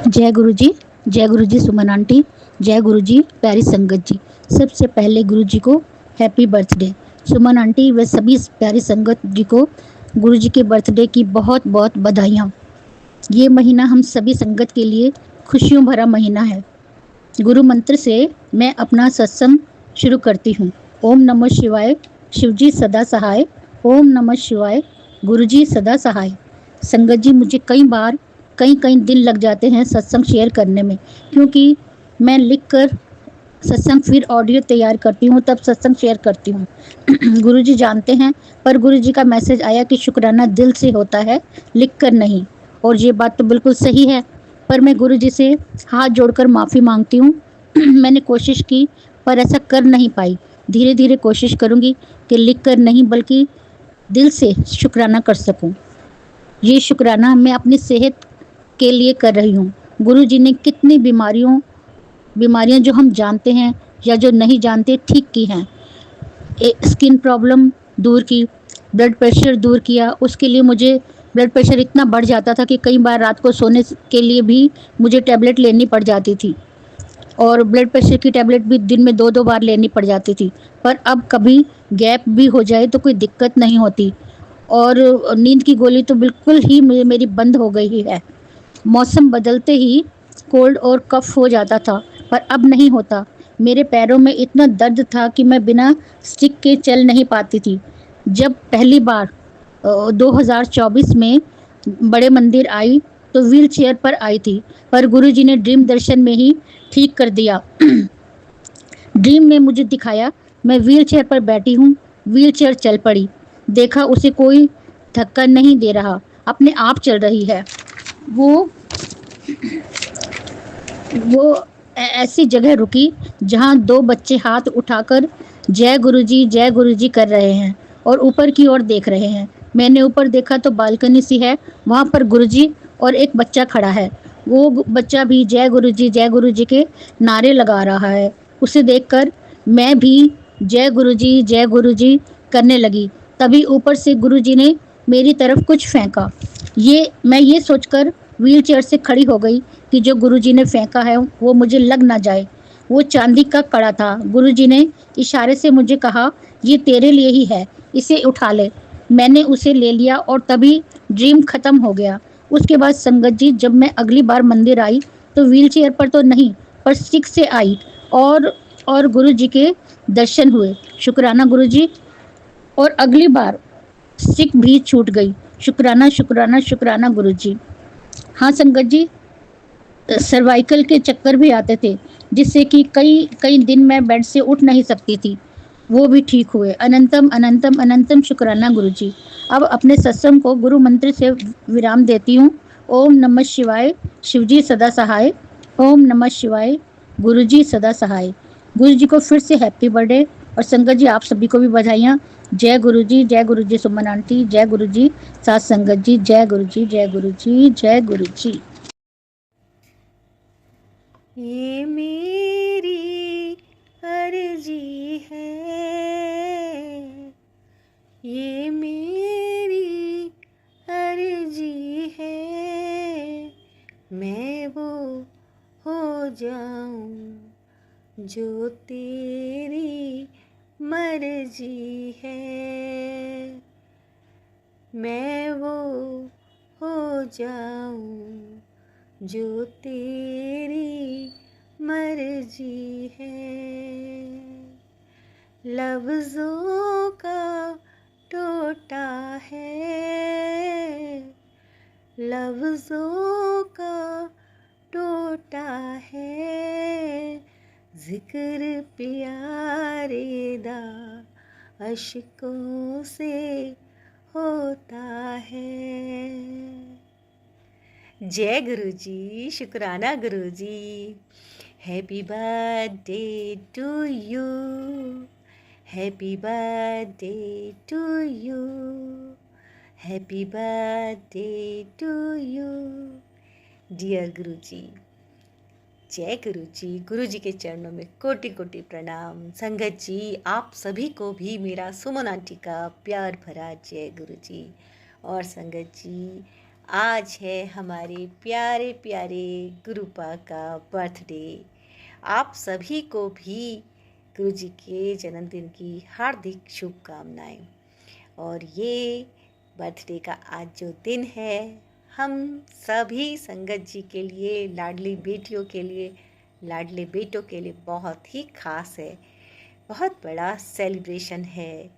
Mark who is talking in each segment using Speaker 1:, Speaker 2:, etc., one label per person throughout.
Speaker 1: जय गुरु जी। जय गुरु जी सुमन आंटी। जय गुरु जी प्यारी संगत जी। सबसे पहले गुरु जी को हैप्पी बर्थडे। सुमन आंटी व सभी प्यारी संगत जी को गुरु जी के बर्थडे की बहुत बहुत बधाइयाँ। ये महीना हम सभी संगत के लिए खुशियों भरा महीना है। गुरु मंत्र से मैं अपना सत्संग शुरू करती हूँ। ओम नमः शिवाय, शिवजी सदा सहाय। ओम नमः शिवाय, गुरुजी सदा सहाय। संगत जी, मुझे कई बार कई दिन लग जाते हैं सत्संग शेयर करने में, क्योंकि मैं लिख कर सत्संग फिर ऑडियो तैयार करती हूँ, तब सत्संग शेयर करती हूँ। गुरुजी जानते हैं, पर गुरुजी का मैसेज आया कि शुक्राना दिल से होता है, लिख कर नहीं। और ये बात तो बिल्कुल सही है, पर मैं गुरुजी से हाथ जोड़कर माफ़ी मांगती हूँ। मैंने कोशिश की पर ऐसा कर नहीं पाई। धीरे धीरे कोशिश करूँगी कि लिख कर नहीं बल्कि दिल से शुक्राना कर सकूँ। ये शुक्राना मैं अपनी सेहत के लिए कर रही हूँ। गुरुजी ने कितनी बीमारियां जो हम जानते हैं या जो नहीं जानते ठीक की हैं। स्किन प्रॉब्लम दूर की, ब्लड प्रेशर दूर किया। उसके लिए मुझे ब्लड प्रेशर इतना बढ़ जाता था कि कई बार रात को सोने के लिए भी मुझे टैबलेट लेनी पड़ जाती थी, और ब्लड प्रेशर की टैबलेट भी दिन में 2-2 बार लेनी पड़ जाती थी। पर अब कभी गैप भी हो जाए तो कोई दिक्कत नहीं होती, और नींद की गोली तो बिल्कुल ही मेरी बंद हो गई है। मौसम बदलते ही कोल्ड और कफ हो जाता था, पर अब नहीं होता। मेरे पैरों में इतना दर्द था कि मैं बिना स्टिक के चल नहीं पाती थी। जब पहली बार 2024 में बड़े मंदिर आई तो व्हील चेयर पर आई थी, पर गुरुजी ने ड्रीम दर्शन में ही ठीक कर दिया। ड्रीम में मुझे दिखाया मैं व्हील चेयर पर बैठी हूँ, व्हील चेयर चल पड़ी। देखा उसे कोई धक्का नहीं दे रहा, अपने आप चल रही है। वो वो ऐसी जगह रुकी जहाँ 2 बच्चे हाथ उठाकर जय गुरुजी कर रहे हैं और ऊपर की ओर देख रहे हैं। मैंने ऊपर देखा तो बालकनी सी है, वहाँ पर गुरुजी और एक बच्चा खड़ा है। वो बच्चा भी जय गुरुजी के नारे लगा रहा है। उसे देखकर मैं भी जय गुरुजी करने लगी। तभी ऊपर से गुरुजी ने मेरी तरफ कुछ फेंका। मैं ये सोचकर व्हील चेयर से खड़ी हो गई कि जो गुरुजी ने फेंका है वो मुझे लग ना जाए। वो चांदी का कड़ा था। गुरुजी ने इशारे से मुझे कहा, ये तेरे लिए ही है, इसे उठा ले। मैंने उसे ले लिया और तभी ड्रीम खत्म हो गया। उसके बाद संगत जी, जब मैं अगली बार मंदिर आई तो व्हील चेयर पर तो नहीं, पर स्टिक से आई, और गुरुजी के दर्शन हुए। शुक्राना गुरुजी। और अगली बार स्टिक भी छूट गई। शुक्राना शुक्राना शुक्राना गुरुजी। हाँ संगत जी, सर्वाइकल के चक्कर भी आते थे, जिससे कि कई कई दिन मैं बेड से उठ नहीं सकती थी, वो भी ठीक हुए। अनंतम अनंतम अनंतम शुक्राना गुरुजी। अब अपने सत्संग को गुरु मंत्र से विराम देती हूँ। ओम नमः शिवाय, शिवजी सदा सहाय। ओम नमः शिवाय, गुरुजी सदा सहाय। गुरु जी को फिर से हैप्पी बर्थडे, और संगत जी आप सभी को भी बधाइयाँ। जय गुरु जी सुमन आंटी, जय गुरु जी साथ संगत जी, जय गुरु जी जय गुरु जी जय गुरु जी।
Speaker 2: ये मेरी अर्जी है, ये मेरी अर्जी है, मैं वो हो जाऊं जो तेरी मर्जी है, मैं वो हो जाऊं जो तेरी मर्जी है। लफ्ज़ों का टोटा है, लफ्ज़ों का टोटा है, ज़िक्र प्यारे दा अश्कों से होता है। जय गुरुजी, शुक्राना Guruji. Happy birthday to you, happy birthday to you, happy birthday to you dear Guruji. जय गुरुजी। गुरुजी के चरणों में कोटि कोटि प्रणाम। संगत जी आप सभी को भी मेरा सुमन आंटी का प्यार भरा जय गुरुजी। और संगत जी आज है हमारे प्यारे प्यारे गुरुपा का बर्थडे। आप सभी को भी गुरु जी के जन्मदिन की हार्दिक शुभकामनाएं। और ये बर्थडे का आज जो दिन है, हम सभी संगत जी के लिए, लाडली बेटियों के लिए, लाडले बेटों के लिए बहुत ही खास है। बहुत बड़ा सेलिब्रेशन है।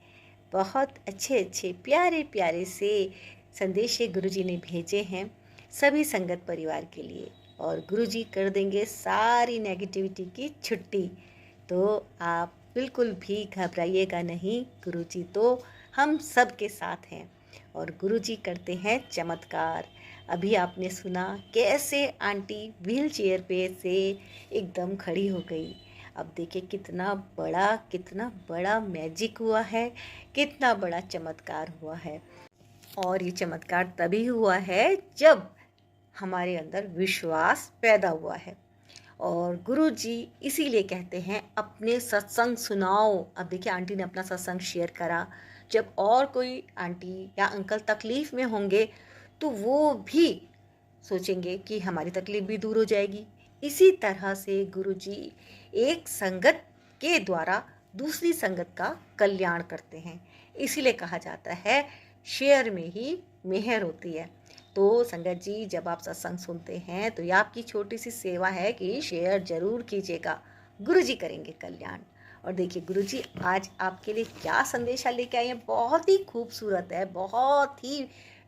Speaker 2: बहुत अच्छे अच्छे प्यारे प्यारे से संदेश गुरुजी ने भेजे हैं सभी संगत परिवार के लिए, और गुरुजी कर देंगे सारी नेगेटिविटी की छुट्टी। तो आप बिल्कुल भी घबराइएगा नहीं, गुरुजी तो हम सब के साथ हैं और गुरुजी करते हैं चमत्कार। अभी आपने सुना कैसे आंटी व्हील चेयर पे से एकदम खड़ी हो गई। अब देखिए कितना बड़ा मैजिक हुआ है, कितना बड़ा चमत्कार हुआ है। और ये चमत्कार तभी हुआ है जब हमारे अंदर विश्वास पैदा हुआ है। और गुरु जी इसीलिए कहते हैं अपने सत्संग सुनाओ। अब देखिए आंटी ने अपना सत्संग शेयर करा। जब और कोई आंटी या अंकल तकलीफ़ में होंगे तो वो भी सोचेंगे कि हमारी तकलीफ़ भी दूर हो जाएगी। इसी तरह से गुरु जी एक संगत के द्वारा दूसरी संगत का कल्याण करते हैं। इसीलिए कहा जाता है शेयर में ही मेहर होती है। तो संगत जी जब आप सत्संग सुनते हैं तो ये आपकी छोटी सी सेवा है कि शेयर जरूर कीजिएगा, गुरु जी करेंगे कल्याण। और देखिए गुरु जी आज आपके लिए क्या संदेशा लेके आए हैं, बहुत ही खूबसूरत है, बहुत ही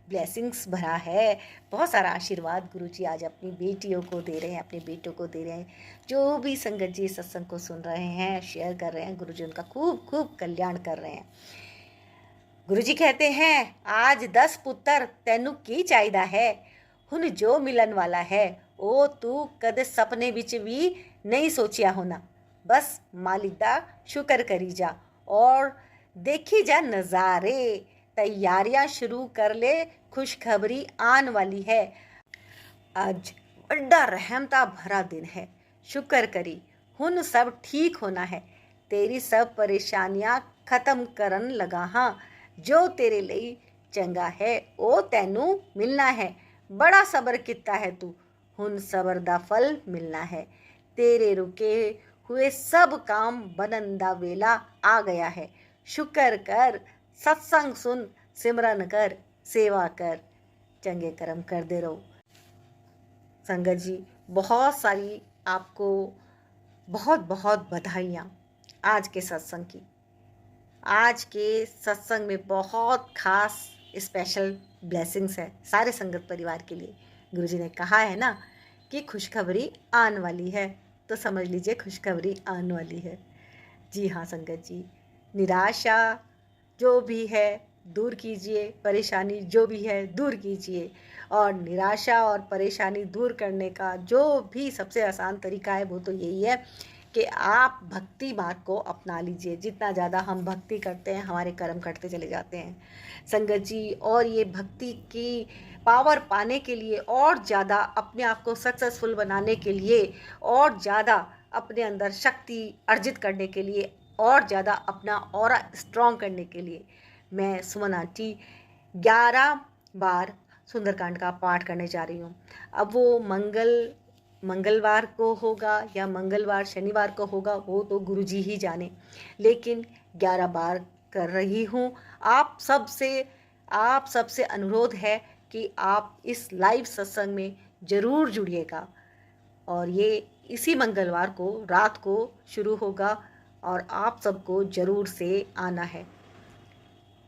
Speaker 2: ब्लेसिंग्स भरा है, बहुत सारा आशीर्वाद गुरु जी आज अपनी बेटियों को दे रहे हैं, अपने बेटों को दे रहे हैं। जो भी संगत जी सत्संग को सुन रहे हैं, शेयर कर रहे हैं, गुरु जी उनका खूब खूब कल्याण कर रहे हैं। गुरु जी कहते हैं आज 10 पुत्र तैनू की चाहिदा है, हुन जो मिलन वाला है ओ तू कदे सपने विच भी नहीं सोचिया होना। बस मालिक दा शुक्र करी जा और देखी जा नज़ारे। तैयारियां शुरू कर ले, खुशखबरी आन वाली है। आज बड़ा रहमता भरा दिन है, शुक्र करी हुन सब ठीक होना है। तेरी सब परेशानियां खत्म करन लगा हाँ, जो तेरे लिए चंगा है ओ तैनू मिलना है। बड़ा सबर किता है तू, हुन सबर दा फल मिलना है। तेरे रुके हुए सब काम बनन दा वेला आ गया है। शुक्र कर, सत्संग सुन, सिमरन कर, सेवा कर, चंगे कर्म करते रहो। संगत जी बहुत सारी आपको बहुत बहुत बधाइयाँ आज के सत्संग की। आज के सत्संग में बहुत खास स्पेशल ब्लेसिंग्स है सारे संगत परिवार के लिए। गुरुजी ने कहा है ना कि खुशखबरी आने वाली है, तो समझ लीजिए खुशखबरी आने वाली है। जी हाँ संगत जी, निराशा जो भी है दूर कीजिए, परेशानी जो भी है दूर कीजिए। और निराशा और परेशानी दूर करने का जो भी सबसे आसान तरीका है वो तो यही है कि आप भक्ति मार्ग को अपना लीजिए। जितना ज़्यादा हम भक्ति करते हैं हमारे कर्म करते चले जाते हैं संगत जी। और ये भक्ति की पावर पाने के लिए और ज़्यादा अपने आप को सक्सेसफुल बनाने के लिए और ज़्यादा अपने अंदर शक्ति अर्जित करने के लिए और ज़्यादा अपना ऑरा स्ट्रॉन्ग करने के लिए मैं सुमन आंटी 11 बार सुंदरकांड का पाठ करने जा रही हूँ। अब वो मंगलवार को होगा या मंगलवार शनिवार को होगा वो तो गुरुजी ही जाने, लेकिन 11 बार कर रही हूँ। आप सबसे अनुरोध है कि आप इस लाइव सत्संग में ज़रूर जुड़िएगा। और ये इसी मंगलवार को रात को शुरू होगा और आप सबको ज़रूर से आना है।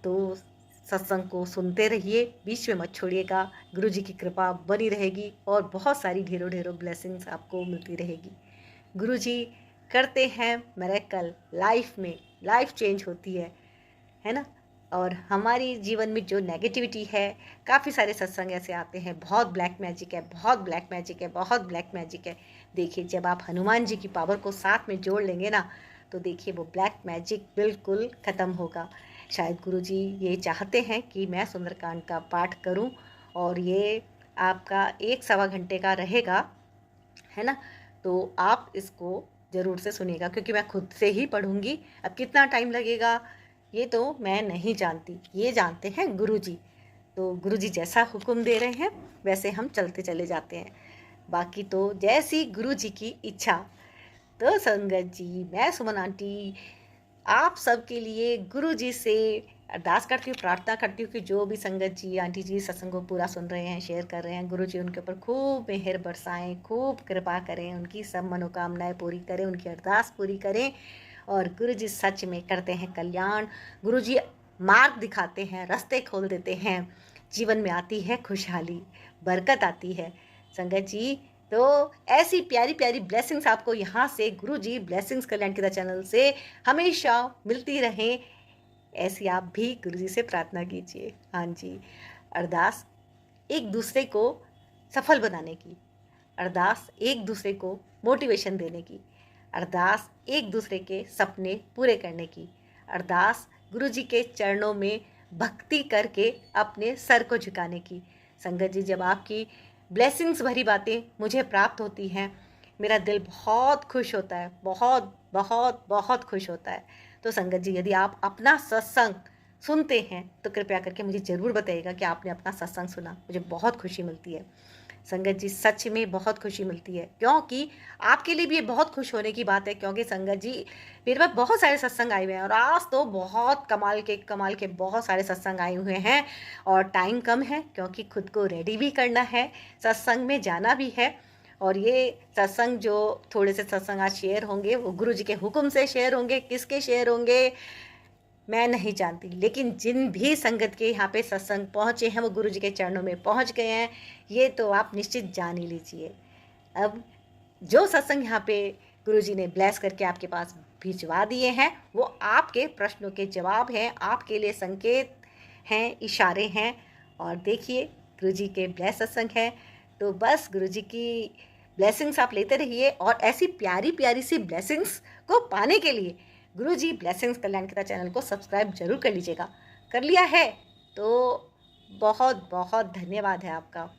Speaker 2: तो सत्संग को सुनते रहिए, बीच में मत छोड़िएगा। गुरु जी की कृपा बनी रहेगी और बहुत सारी ढेरों ब्लेसिंग्स आपको मिलती रहेगी। गुरु जी करते हैं मिरेकल, लाइफ में लाइफ चेंज होती है ना। और हमारी जीवन में जो नेगेटिविटी है, काफ़ी सारे सत्संग ऐसे आते हैं, बहुत ब्लैक मैजिक है, बहुत ब्लैक मैजिक है, बहुत ब्लैक मैजिक है। देखिए जब आप हनुमान जी की पावर को साथ में जोड़ लेंगे ना, तो देखिए वो ब्लैक मैजिक बिल्कुल ख़त्म होगा। शायद गुरुजी ये चाहते हैं कि मैं सुंदरकांड का पाठ करूं और ये आपका 1-1.25 घंटे का रहेगा, है ना। तो आप इसको ज़रूर से सुनिएगा, क्योंकि मैं खुद से ही पढ़ूंगी। अब कितना टाइम लगेगा ये तो मैं नहीं जानती, ये जानते हैं गुरुजी। तो गुरुजी जैसा हुक्म दे रहे हैं वैसे हम चलते चले जाते हैं। बाकी तो जैसी गुरुजी की इच्छा। तो संगत जी, मैं सुमन आंटी आप सबके लिए गुरुजी से अरदास करती हूँ, प्रार्थना करती हूँ कि जो भी संगत जी, आंटी जी सत्संग को पूरा सुन रहे हैं, शेयर कर रहे हैं, गुरुजी उनके ऊपर खूब मेहर बरसाएं, खूब कृपा करें, उनकी सब मनोकामनाएं पूरी करें, उनकी अरदास पूरी करें। और गुरुजी सच में करते हैं कल्याण। गुरुजी मार्ग दिखाते हैं, रास्ते खोल देते हैं, जीवन में आती है खुशहाली, बरकत आती है। संगत जी, तो ऐसी प्यारी प्यारी ब्लेसिंग्स आपको यहाँ से गुरुजी ब्लेसिंग्स कल्याण की चैनल से हमेशा मिलती रहें, ऐसी आप भी गुरुजी से प्रार्थना कीजिए। हाँ जी, अरदास एक दूसरे को सफल बनाने की, अरदास एक दूसरे को मोटिवेशन देने की, अरदास एक दूसरे के सपने पूरे करने की, अरदास गुरुजी के चरणों में भक्ति करके अपने सर को झुकाने की। संगत जी, जब आपकी ब्लेसिंग्स भरी बातें मुझे प्राप्त होती हैं, मेरा दिल बहुत खुश होता है, बहुत बहुत बहुत खुश होता है। तो संगत जी, यदि आप अपना सत्संग सुनते हैं तो कृपया करके मुझे ज़रूर बताइएगा कि आपने अपना सत्संग सुना, मुझे बहुत खुशी मिलती है। संगत जी, सच में बहुत खुशी मिलती है, क्योंकि आपके लिए भी ये बहुत खुश होने की बात है, क्योंकि संगत जी मेरे पास बहुत सारे सत्संग आए हुए हैं और आज तो बहुत कमाल के बहुत सारे सत्संग आए हुए हैं और टाइम कम है क्योंकि खुद को रेडी भी करना है, सत्संग में जाना भी है। और ये सत्संग जो थोड़े से सत्संग आज शेयर होंगे वो गुरु जी के हुक्म से शेयर होंगे, किसके शेयर होंगे मैं नहीं जानती, लेकिन जिन भी संगत के यहाँ पे सत्संग पहुँचे हैं वो गुरु जी के चरणों में पहुँच गए हैं, ये तो आप निश्चित जान ही लीजिए। अब जो सत्संग यहाँ पे गुरु जी ने ब्लेस करके आपके पास भिजवा दिए हैं वो आपके प्रश्नों के जवाब हैं, आपके लिए संकेत हैं, इशारे हैं। और देखिए गुरु जी के ब्लेस सत्संग है, तो बस गुरु जी की ब्लेसिंग्स आप लेते रहिए और ऐसी प्यारी प्यारी सी ब्लेसिंग्स को पाने के लिए गुरु जी ब्लेसिंग्स कल्याण की चैनल को सब्सक्राइब जरूर कर लीजिएगा। कर लिया है तो बहुत बहुत धन्यवाद है आपका,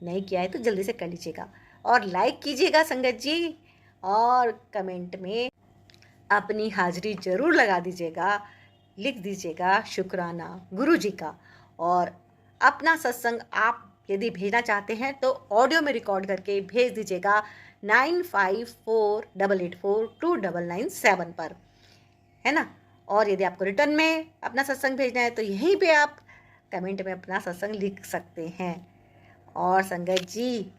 Speaker 2: नहीं किया है तो जल्दी से कर लीजिएगा और लाइक कीजिएगा संगत जी, और कमेंट में अपनी हाजिरी जरूर लगा दीजिएगा, लिख दीजिएगा शुक्राना गुरु जी का। और अपना सत्संग आप यदि भेजना चाहते हैं तो ऑडियो में रिकॉर्ड करके भेज दीजिएगा 9548842997 पर, है ना। और यदि आपको रिटर्न में अपना सत्संग भेजना है तो यहीं पे आप कमेंट में अपना सत्संग लिख सकते हैं। और संगत जी,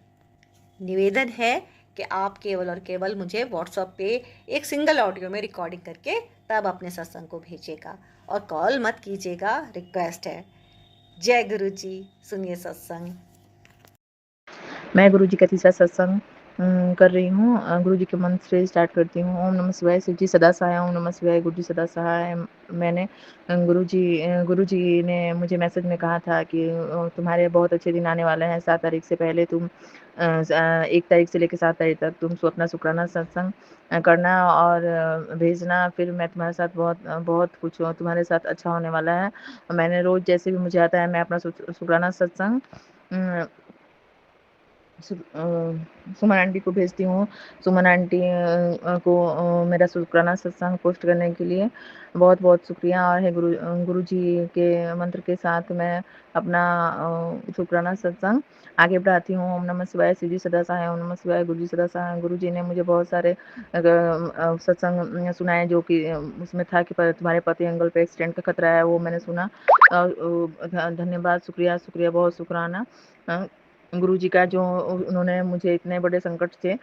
Speaker 2: निवेदन है कि आप केवल और केवल मुझे व्हाट्सएप पे एक सिंगल ऑडियो में रिकॉर्डिंग करके तब अपने सत्संग को भेजिएगा और कॉल मत कीजिएगा, रिक्वेस्ट है। जय गुरु जी, सुनिए सत्संग।
Speaker 3: मैं गुरु जी का तीसरा सत्संग कर रही हूँ। गुरु जी के मंत्र से स्टार्ट करती हूँ। ओम नमः शिवाय, शिव जी सदा सहाय। ओम नमः शिवाय, गुरु जी सदा सहाय। मैंने गुरु जी ने मुझे मैसेज में कहा था कि तुम्हारे बहुत अच्छे दिन आने वाले हैं। 7 तारीख से पहले तुम 1 तारीख से लेकर 7 तारीख तक तुम अपना शुक्राना सत्संग करना और भेजना, फिर मैं तुम्हारे साथ बहुत कुछ तुम्हारे साथ अच्छा होने वाला है। मैंने रोज़ जैसे भी मुझे आता है मैं अपना शुक्राना सत्संग सुमन आंटी को भेजती हूँ। सुमन आंटी को मेरा शुक्राना सत्संग पोस्ट करने के लिए बहुत बहुत शुक्रिया। और है गुरु जी के मंत्र के साथ मैं अपना शुक्राना सत्संग आगे बढ़ाती हूँ। ओम नमः शिवाय, शिव जी सदा सहाय। ओम नमः शिवाय, गुरु जी सदा सहाय। गुरु जी ने मुझे बहुत सारे सत्संग सुनाए जो कि उसमें था कि तुम्हारे पति एंगल पे एक्सीडेंट का खतरा है, वो मैंने सुना। धन्यवाद, शुक्रिया शुक्रिया, बहुत शुक्राना गुरु जी का, जो उन्होंने मुझे इतने बड़े संकट से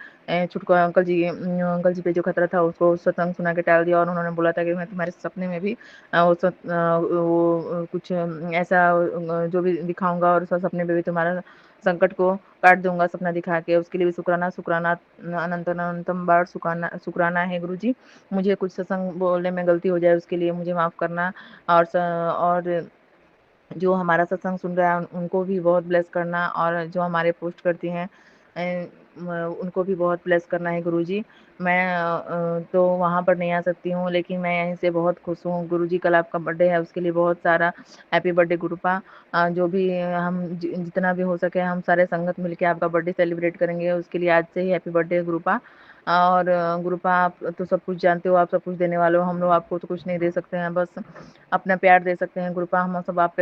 Speaker 3: छुटकारा, अंकल जी पे जो खतरा था उसको सत्संग सुना के टाल दिया। और उन्होंने बोला था कि मैं तुम्हारे सपने में भी वो कुछ ऐसा जो भी दिखाऊंगा और सपने में भी तुम्हारा संकट को काट दूंगा सपना दिखा के। उसके लिए भी शुक्राना शुक्राना अनंतम बार शुक्राना है गुरु जी। मुझे कुछ सत्संग बोलने में गलती हो जाए उसके लिए मुझे माफ़ करना। और जो हमारा सत्संग सुन रहा है उनको भी बहुत ब्लेस करना, और जो हमारे पोस्ट करती हैं उनको भी बहुत ब्लेस करना है गुरुजी। मैं तो वहाँ पर नहीं आ सकती हूँ, लेकिन मैं यहीं से बहुत खुश हूँ। गुरुजी कल आपका बर्थडे है, उसके लिए बहुत सारा हैप्पी बर्थडे गुरुपा। जो भी हम जितना भी हो सके हम सारे संगत मिलके आपका बर्थडे सेलिब्रेट करेंगे, उसके लिए आज से ही हैप्पी बर्थडे गुरुपा। और गुरुपा आप तो सब कुछ जानते हो, आप सब कुछ देने वाले हो, हम लोग आपको तो कुछ नहीं दे सकते हैं, बस अपना प्यार दे सकते हैं गुरुपा, हम सब आप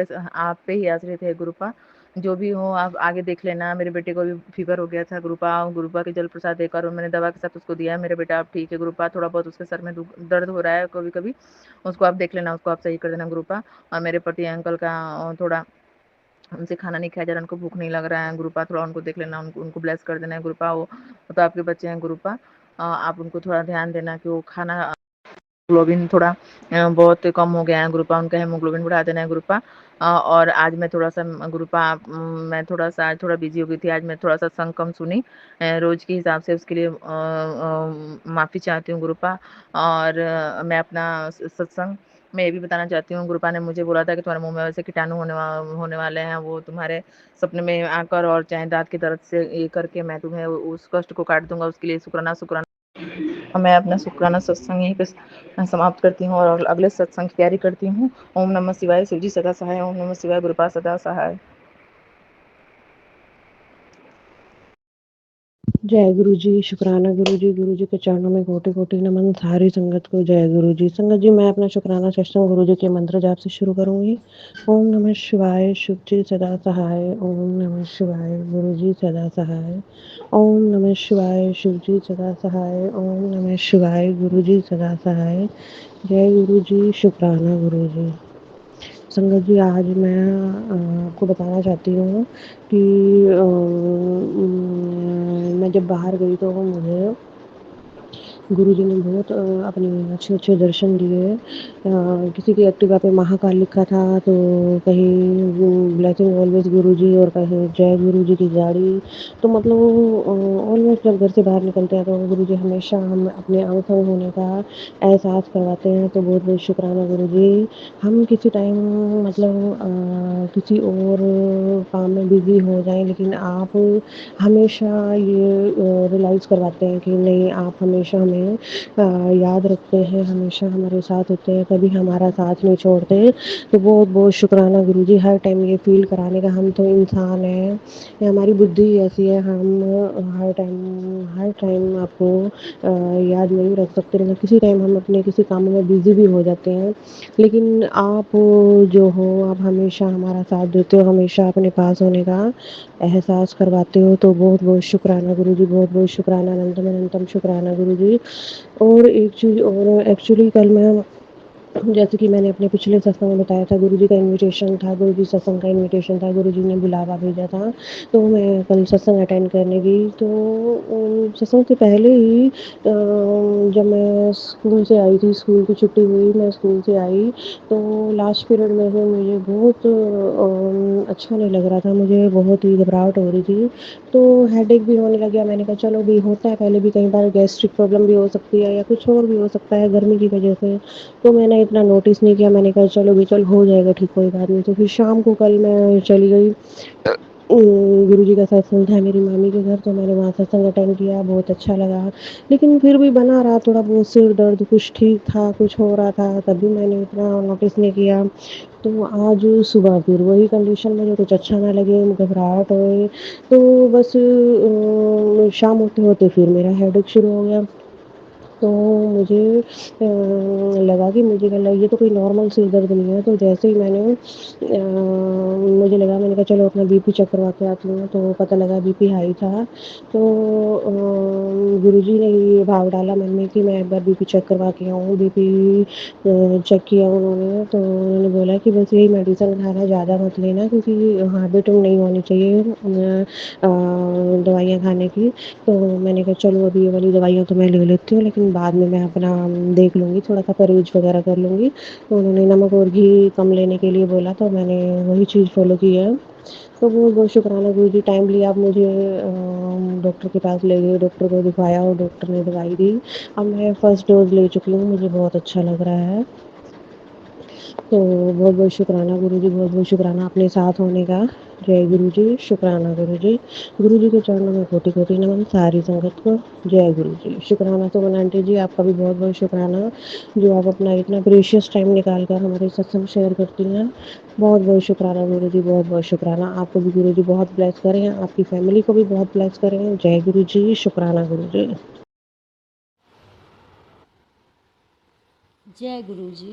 Speaker 3: पे ही आश्रित है गुरुपा। जो भी हो आप आगे देख लेना। मेरे बेटे को भी फ़ीवर हो गया था गुरुपा, गुरुपा के जल प्रसाद देकर और मैंने दवा के साथ उसको दिया है। मेरा बेटा अब ठीक है गुरुपा, थोड़ा बहुत उसके सर में दर्द हो रहा है कभी-कभी, उसको आप देख लेना, उसको आप सही कर देना गुरुपा। और मेरे पति अंकल का थोड़ा उनसे खाना नहीं खाया जा रहा, उनको भूख नहीं लग रहा है गुरुपा, थोड़ा उनको देख लेना, उनको उनको ब्लेस कर देना है गुरुपा। वो तो आपके बच्चे हैं गुरुपा, आप उनको थोड़ा ध्यान देना कि वो खाना हीमोग्लोबिन थोड़ा बहुत कम हो गया है गुरुपा, उनका हीमोग्लोबिन बढ़ा देना है गुरुपा। और आज मैं थोड़ा-सा गुरुपा मैं थोड़ा-सा आज थोड़ा बिज़ी हो गई थी, आज मैं थोड़ा सत्संग कम सुनी रोज़ के हिसाब से, उसके लिए माफ़ी चाहती हूँ गुरुपा। और मैं अपना सत्संग मैं ये भी बताना चाहती हूँ, गुरुपा ने मुझे बोला था कि तुम्हारे मुँह में वैसे कीटाणु होने वाले हैं, वो तुम्हारे सपने में आकर और चाहे दाँत की दर्द से ये करके मैं तुम्हें उस कष्ट को काट दूँगा, उसके लिए शुक्राना शुक्राना। मैं अपना शुक्राना सत्संग यहीं पे समाप्त करती हूँ और अगले सत्संग की तैयारी करती हूँ। ओम नमः शिवाय, शिव जी सदा सहाय, ओम नमः शिवाय, गुरुपा सदा सहाय।
Speaker 4: जय गुरु जी, शुक्राना गुरु जी के चरणों में कोटि-कोटि नमन, सारी संगत को जय गुरु जी। संगत जी, मैं अपना शुक्राना सत्संग गुरु जी के मंत्र जाप से शुरू करूँगी। ओम नमः शिवाय, शिव जी सदा सहाय, ओम नमः शिवाय, गुरु जी सदा सहाय, ओम नमः शिवाय, शिव जी सदा सहाय, ओम नमः शिवाय, गुरु जी सदा सहाय। जय गुरु जी, शुक्राना गुरु जी। संगत जी, आज मैं आपको बताना चाहती हूँ कि मैं जब बाहर गई तो मुझे गुरुजी ने बहुत अपने अच्छे-अच्छे दर्शन दिए। किसी की एक्टिवा पे महाकाल लिखा था तो कहीं ब्लेसिंग ऑलवेज़ गुरुजी और कहीं जय गुरुजी की गाड़ी। तो मतलब ऑलमोस्ट जब घर से बाहर निकलते हैं तो गुरुजी हमेशा हम अपने अंग-संग होने का एहसास करवाते हैं, तो बहुत-बहुत शुक्राना गुरुजी। हम किसी टाइम मतलब किसी और काम में बिज़ी हो जाएँ, लेकिन आप हमेशा ये रियलाइज़ करवाते हैं कि नहीं, आप हमेशा हमें याद रखते हैं, हमेशा हमारे साथ होते हैं, कभी हमारा साथ नहीं छोड़ते। तो बहुत-बहुत शुक्राना गुरुजी, हर टाइम ये फ़ील कराने का। हम तो इंसान हैं, ये हमारी बुद्धि ही ऐसी है, हम हर टाइम आपको याद नहीं रख सकते, मतलब किसी टाइम हम अपने किसी काम में बिज़ी भी हो जाते हैं। लेकिन आप जो हो, आप हमेशा हमारा साथ देते हो, हमेशा अपने पास होने का एहसास करवाते हो, तो बहुत-बहुत शुक्राना गुरुजी, बहुत-बहुत शुक्राना, अनंतम अनंतम शुक्राना गुरुजी। और एक चीज़ और, एक्चुअली कल मैं, जैसे कि मैंने अपने पिछले सत्संग में बताया था, गुरुजी का इनविटेशन था, गुरुजी सत्संग का इनविटेशन था, गुरुजी ने बुलावा भेजा था, तो मैं कल सत्संग अटेंड करने गई। तो सत्संग से पहले ही जब मैं स्कूल से आई थी, स्कूल की छुट्टी हुई, मैं स्कूल से आई, तो लास्ट पीरियड में से मुझे बहुत अच्छा नहीं लग रहा था, मुझे बहुत ही घबराहट हो रही थी, तो हेडेक भी होने लग गया। मैंने कहा चलो भी होता है, पहले भी कई बार गैस्ट्रिक प्रॉब्लम भी हो सकती है या कुछ और भी हो सकता है गर्मी की वजह से, तो मैंने इतना नोटिस नहीं किया। मैंने कहा चलो भी, चल हो जाएगा ठीक, कोई बात नहीं। तो फिर शाम को कल मैं चली गई, गुरुजी का सत्संग था मेरी मामी के घर, तो मैंने वहाँ सत्संग अटेंड किया, बहुत अच्छा लगा। लेकिन फिर भी बना रहा थोड़ा बहुत सिर दर्द, कुछ ठीक था, कुछ हो रहा था, तब भी मैंने इतना नोटिस नहीं किया। तो आज सुबह फिर वही कंडीशन, मुझे कुछ अच्छा ना लगे, घबराहट होए, तो बस शाम होते-होते फिर मेरा हेडेक शुरू हो गया। तो मुझे लगा कि मुझे लगा ये तो कोई नॉर्मल सिर दर्द नहीं है, तो जैसे ही मुझे लगा, मैंने कहा चलो अपना बीपी चेक करवा के आती हूँ, तो पता लगा बीपी हाई था। तो गुरुजी ने ये भाव डाला मन में कि मैं एक बार बीपी चेक करवा के आऊँ। बीपी चेक किया उन्होंने, तो उन्होंने बोला कि बस यही मेडिसिन खाना, ज़्यादा मत लेना, क्योंकि हैबिट नहीं होनी चाहिए दवाइयाँ खाने की। तो मैंने कहा चलो अभी ये वाली दवाइयाँ तो मैं ले लेती हूँ, लेकिन बाद में मैं अपना देख लूँगी, थोड़ा-सा परहेज़ वगैरह कर लूँगी। तो उन्होंने नमक और घी कम लेने के लिए बोला, तो मैंने वही चीज़ फ़ॉलो की है। तो बहुत-बहुत शुक्राना गुरुजी, टाइमली आप मुझे डॉक्टर के पास ले गए, डॉक्टर को दिखाया और डॉक्टर ने दवाई दी। अब मैं फर्स्ट डोज़ ले चुकी हूँ, मुझे बहुत अच्छा लग रहा है। तो बहुत-बहुत शुक्राना गुरुजी, बहुत-बहुत शुक्राना अपने साथ होने का। जय गुरुजी, शुक्राना गुरुजी। गुरुजी के चरणों में कोटि-कोटि नमन, सारी संगत को जय गुरुजी। शुक्राना सुमन आंटी जी, आपका भी बहुत-बहुत शुक्राना, जो आप अपना इतना प्रेशियस टाइम निकाल कर हमारे सत्संग शेयर करती हैं। बहुत-बहुत शुक्राना गुरुजी, बहुत-बहुत शुक्राना। आपको भी गुरुजी बहुत ब्लेस करें, आपकी फैमिली को भी बहुत ब्लेस करें। जय गुरुजी, शुक्राना गुरुजी।
Speaker 5: जय गुरु जी।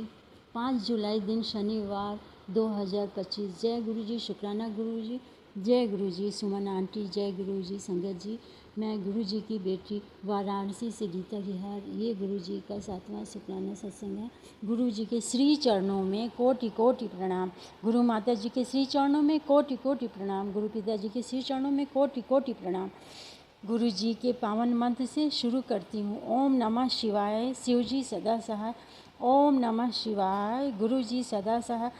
Speaker 5: 5 जुलाई दिन शनिवार 2025। जय गुरु जी, शुक्राना गुरु जी। जय गुरु जी, सुमन आंटी। जय गुरु जी, संगत जी। मैं गुरु जी की बेटी वाराणसी से गीता विहार। ये गुरु जी का 7वां शुक्राना सत्संग है। गुरु जी के श्री चरणों में कोटि कोटि प्रणाम। गुरु माता जी के श्री चरणों में कोटि कोटि प्रणाम। गुरु पिता जी के श्री चरणों में कोटि कोटि प्रणाम। गुरु जी के पावन मंत्र से शुरू करती हूँ। ओम नमः शिवाय। शिव जी सदा सहाय। ओम नमः शिवाय। गुरु जी सदा सहाय।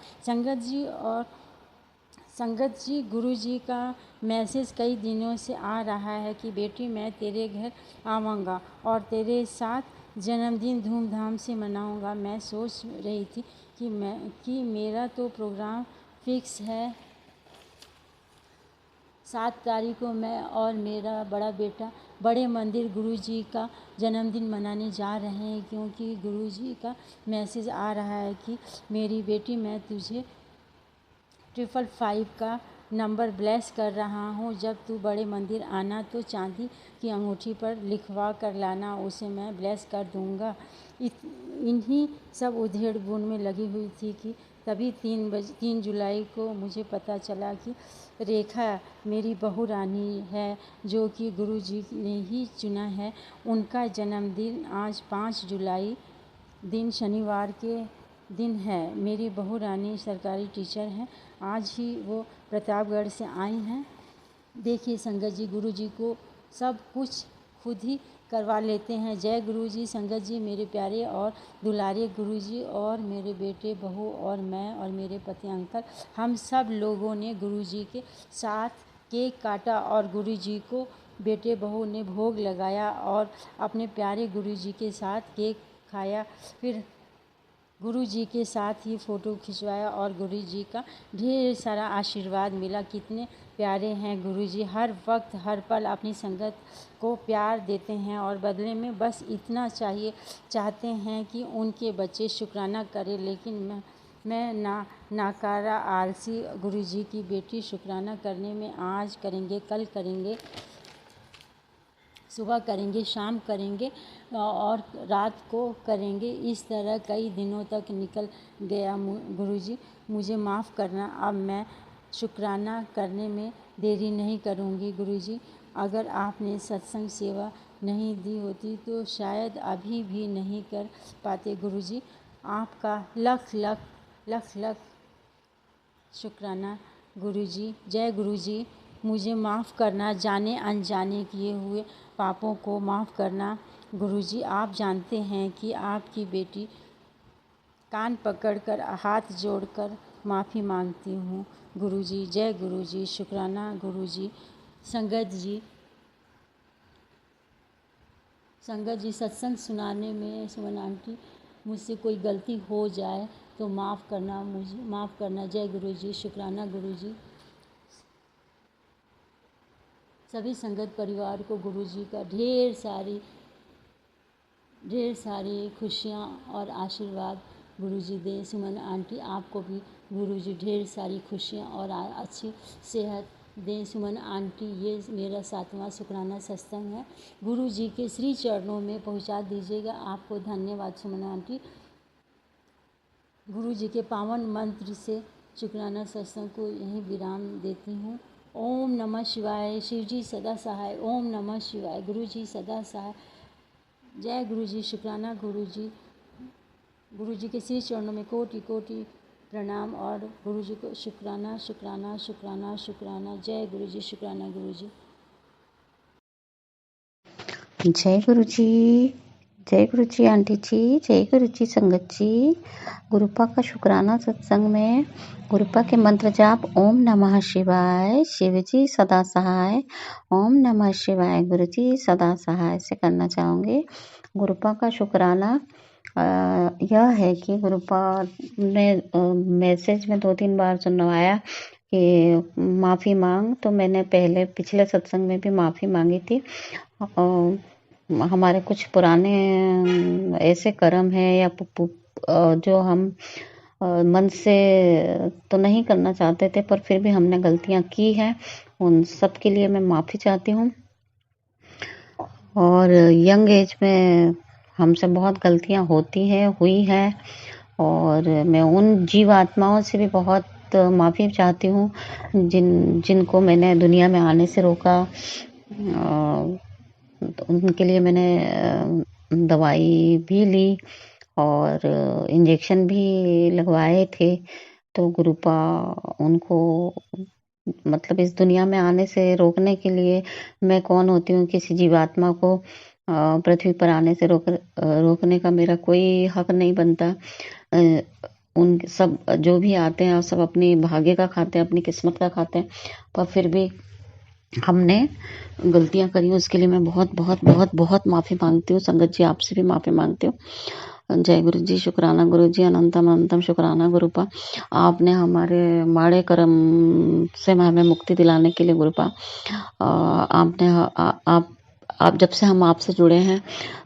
Speaker 5: संगत जी, गुरु जी का मैसेज कई दिनों से आ रहा है कि बेटी मैं तेरे घर आऊँगा और तेरे साथ जन्मदिन धूमधाम से मनाऊँगा। मैं सोच रही थी कि मेरा तो प्रोग्राम फिक्स है। 7 तारीख को मैं और मेरा बड़ा बेटा बड़े मंदिर गुरु जी का जन्मदिन मनाने जा रहे हैं, क्योंकि गुरु जी का मैसेज आ रहा है कि मेरी बेटी मैं तुझे 555 का नंबर ब्लेस कर रहा हूँ। जब तू बड़े मंदिर आना तो चांदी की अंगूठी पर लिखवा कर लाना, उसे मैं ब्लेस कर दूँगा। इन्हीं सब उधेड़ बुन में लगी हुई थी कि तभी 3 जुलाई को मुझे पता चला कि रेखा मेरी बहू रानी है, जो कि गुरु जी ने ही चुना है। उनका जन्मदिन आज 5 जुलाई दिन शनिवार के दिन है। मेरी बहू रानी सरकारी टीचर हैं। आज ही वो प्रतापगढ़ से आई हैं। देखिए संगत जी, गुरु जी को सब कुछ खुद ही करवा लेते हैं। जय गुरु जी। संगत जी, मेरे प्यारे और दुलारे गुरु जी और मेरे बेटे बहू और मैं और मेरे पति अंकल, हम सब लोगों ने गुरु जी के साथ केक काटा और गुरु जी को बेटे बहू ने भोग लगाया और अपने प्यारे गुरु जी के साथ केक खाया। फिर गुरु जी के साथ ही फ़ोटो खिंचवाया और गुरु जी का ढेर सारा आशीर्वाद मिला। कितने प्यारे हैं गुरु जी। हर वक्त हर पल अपनी संगत को प्यार देते हैं और बदले में बस इतना चाहते हैं कि उनके बच्चे शुक्राना करें। लेकिन मैं नाकारा आलसी गुरु जी की बेटी शुक्राना करने में आज करेंगे, कल करेंगे, सुबह करेंगे, शाम करेंगे और रात को करेंगे। इस तरह कई दिनों तक निकल गया। गुरुजी मुझे माफ़ करना। अब मैं शुक्राना करने में देरी नहीं करूँगी। गुरुजी, अगर आपने सत्संग सेवा नहीं दी होती तो शायद अभी भी नहीं कर पाते। गुरुजी, आपका लख लख लख लख शुक्राना। गुरुजी, जय गुरुजी। मुझे माफ़ करना, जाने अनजाने किए हुए पापों को माफ़ करना। गुरुजी, आप जानते हैं कि आपकी बेटी कान पकड़कर हाथ जोड़कर माफ़ी मांगती हूँ। गुरुजी, जय गुरुजी। शुक्राना गुरुजी। संगत जी, सत्संग सुनाने में सुमन आंटी मुझसे कोई गलती हो जाए तो माफ़ करना, मुझे माफ़ करना। जय गुरुजी। शुक्राना गुरुजी। सभी संगत परिवार को गुरुजी का ढेर सारी खुशियाँ और आशीर्वाद गुरुजी दें। सुमन आंटी, आपको भी गुरुजी ढेर सारी खुशियाँ और अच्छी सेहत दें। सुमन आंटी, ये मेरा 7वां शुक्राना सत्संग है। गुरुजी के श्री चरणों में पहुंचा दीजिएगा। आपको धन्यवाद सुमन आंटी। गुरुजी के पावन मंत्र से शुक्राना सत्संग को यहीं विराम देती हूँ। ओम नमः शिवाय। शिव जी सदा सहाय। ओम नमः शिवाय। गुरु जी सदा सहाय। जय गुरु जी। शुक्राना गुरु जी। गुरु जी के श्री चरणों में कोटि कोटि प्रणाम और गुरु जी को शुक्राना शुक्राना शुक्राना शुक्राना। जय गुरु जी। शुक्राना गुरु जी।
Speaker 1: जय गुरु जी। जय गुरु जी आंटी जी। जय गुरु जी संगत जी। गुरुपा का शुक्राना सत्संग में गुरुपा के मंत्र जाप ओम नमः शिवाय। शिव जी सदा सहाय। ओम नमः शिवाय। गुरु जी सदा सहाय से करना चाहूँगी। गुरुपा का शुक्राना यह है कि गुरुपा ने मैसेज में 2-3 बार सुनवाया कि माफ़ी मांग, तो मैंने पिछले सत्संग में भी माफ़ी मांगी थी। हमारे कुछ पुराने ऐसे कर्म हैं या जो हम मन से तो नहीं करना चाहते थे, पर फिर भी हमने गलतियां की हैं। उन सब के लिए मैं माफ़ी चाहती हूँ। और यंग एज में
Speaker 6: हमसे बहुत गलतियाँ होती हैं, हुई हैं और मैं उन जीवात्माओं से भी बहुत माफ़ी चाहती हूँ जिनको मैंने दुनिया में आने से रोका। तो उनके लिए मैंने दवाई भी ली और इंजेक्शन भी लगवाए थे। तो गुरुपा उनको मतलब इस दुनिया में आने से रोकने के लिए मैं कौन होती हूँ किसी जीवात्मा को पृथ्वी पर आने से रोकने का मेरा कोई हक नहीं बनता। उन सब जो भी आते हैं सब अपनी भाग्य का खाते हैं, अपनी किस्मत का खाते हैं, पर फिर भी हमने गलतियां करी उसके लिए मैं बहुत बहुत बहुत बहुत माफ़ी मांगती हूँ। संगत जी आपसे भी माफ़ी मांगती हूँ। जय गुरु जी, शुक्राना गुरु जी, अनंतम अनंतम शुक्राना गुरुपा। आपने हमारे माड़े कर्म से हमें मुक्ति दिलाने के लिए गुरुपा आपने आप जब से हम आपसे जुड़े हैं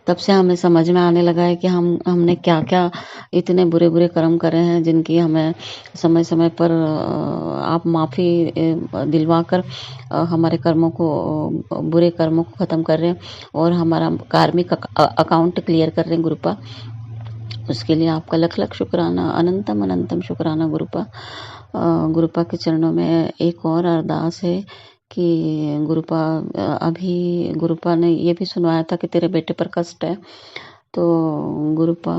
Speaker 6: तब से हमें समझ में आने लगा है कि हमने क्या क्या इतने बुरे बुरे कर्म करे हैं जिनकी हमें समय समय पर आप माफ़ी दिलवा कर हमारे कर्मों को बुरे कर्मों को ख़त्म कर रहे हैं और हमारा कार्मिक अकाउंट क्लियर कर रहे हैं गुरुपा। उसके लिए आपका लख लख शुक्राना, अनंतम अनंतम शुक्राना गुरुपा। गुरुपा के चरणों में एक और अरदास है कि गुरुपा अभी गुरुपा ने ये भी सुनवाया था कि तेरे बेटे पर कष्ट है। तो गुरुपा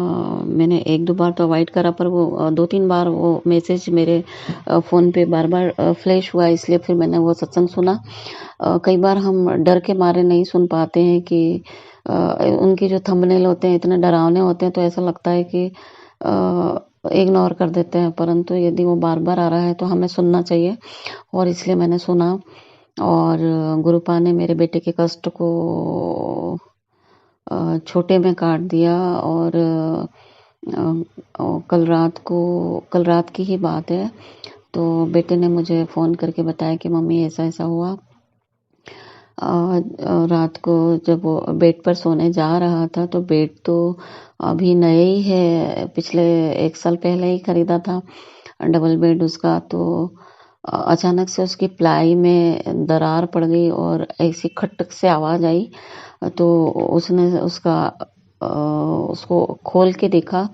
Speaker 6: मैंने 1-2 बार तो अवॉइड करा पर वो 2-3 बार वो मैसेज मेरे फ़ोन पे बार बार फ्लैश हुआ, इसलिए फिर मैंने वो सत्संग सुना। कई बार हम डर के मारे नहीं सुन पाते हैं कि उनके जो थंबनेल होते हैं इतने डरावने होते हैं तो ऐसा लगता है कि इग्नोर कर देते हैं, परंतु यदि वो बार बार आ रहा है तो हमें सुनना चाहिए और इसलिए मैंने सुना। और गुरुपा ने मेरे बेटे के कष्ट को छोटे में काट दिया और कल रात की ही बात है, तो बेटे ने मुझे फ़ोन करके बताया कि मम्मी ऐसा ऐसा हुआ। रात को जब वो बेड पर सोने जा रहा था तो बेड तो अभी नया ही है, पिछले 1 साल पहले ही खरीदा था डबल बेड उसका। तो अचानक से उसकी प्लाई में दरार पड़ गई और ऐसी खटक से आवाज़ आई। तो उसने उसको खोल के देखा,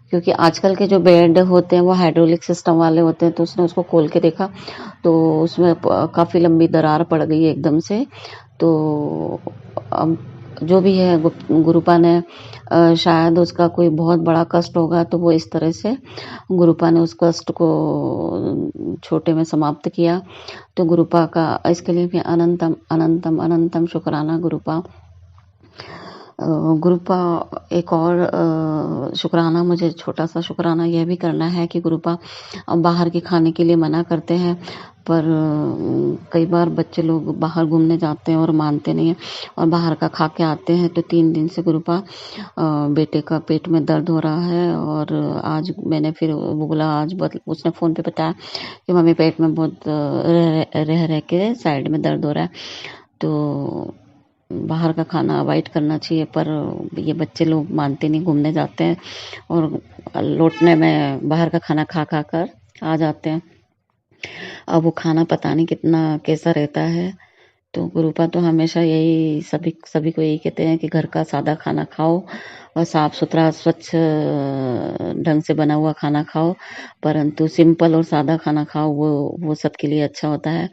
Speaker 6: क्योंकि आजकल के जो बेड होते हैं वो हाइड्रोलिक सिस्टम वाले होते हैं, तो उसने उसको खोल के देखा तो उसमें काफ़ी लंबी दरार पड़ गई एकदम से। तो अब जो भी है गुरुपा ने शायद उसका कोई बहुत बड़ा कष्ट होगा तो वो इस तरह से गुरुपा ने उस कष्ट को छोटे में समाप्त किया। तो गुरुपा का इसके लिए भी अनंतम अनंतम अनंतम शुक्राना गुरुपा। गुरुपा एक और शुक्राना, मुझे छोटा सा शुक्राना यह भी करना है कि गुरुपा बाहर के खाने के लिए मना करते हैं, पर कई बार बच्चे लोग बाहर घूमने जाते हैं और मानते नहीं हैं और बाहर का खा के आते हैं। तो 3 दिन से गुरुपा बेटे का पेट में दर्द हो रहा है और आज मैंने फिर वो बोला, आज उसने फ़ोन पे बताया कि मम्मी पेट में बहुत रह के साइड में दर्द हो रहा है। तो बाहर का खाना अवॉइड करना चाहिए, पर ये बच्चे लोग मानते नहीं, घूमने जाते हैं और लौटने में बाहर का खाना खा कर आ जाते हैं। अब वो खाना पता नहीं कितना कैसा रहता है। तो गुरुपा तो हमेशा यही सभी को यही कहते हैं कि घर का सादा खाना खाओ और साफ सुथरा स्वच्छ ढंग से बना हुआ खाना खाओ, परंतु सिंपल और सादा खाना खाओ, वो सबके लिए अच्छा होता है।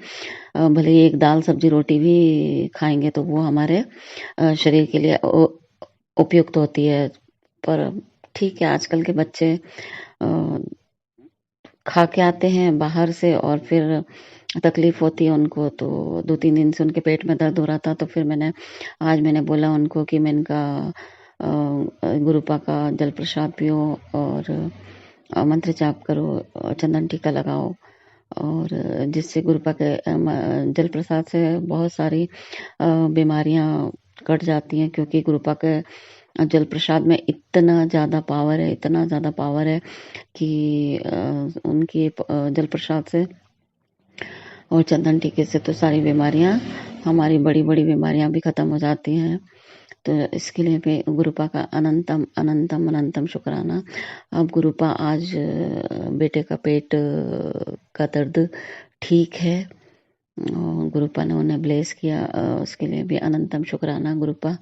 Speaker 6: भले ही एक दाल सब्जी रोटी भी खाएंगे तो वो हमारे शरीर के लिए उपयुक्त होती है। पर ठीक है, आजकल के बच्चे खा के आते हैं बाहर से और फिर तकलीफ होती है उनको। तो 2-3 दिन से उनके पेट में दर्द हो रहा था, तो फिर आज मैंने बोला उनको कि मैं इनका गुरुपा का जल प्रसाद पियो और मंत्र जाप करो, चंदन टीका लगाओ, और जिससे गुरुपा के जल प्रसाद से बहुत सारी बीमारियां कट जाती हैं, क्योंकि गुरुपा के जल प्रसाद में इतना ज़्यादा पावर है कि उनकी जल प्रसाद से और चंदन टीके से तो सारी बीमारियां, हमारी बड़ी बड़ी बीमारियां भी ख़त्म हो जाती हैं। तो इसके लिए भी गुरुपा का अनंतम अनंतम अनंतम शुक्राना। अब गुरुपा आज बेटे का पेट का दर्द ठीक है गुरुपा ने उन्हें ब्लेस किया, उसके लिए भी अनंतम शुक्राना। गुरुपा,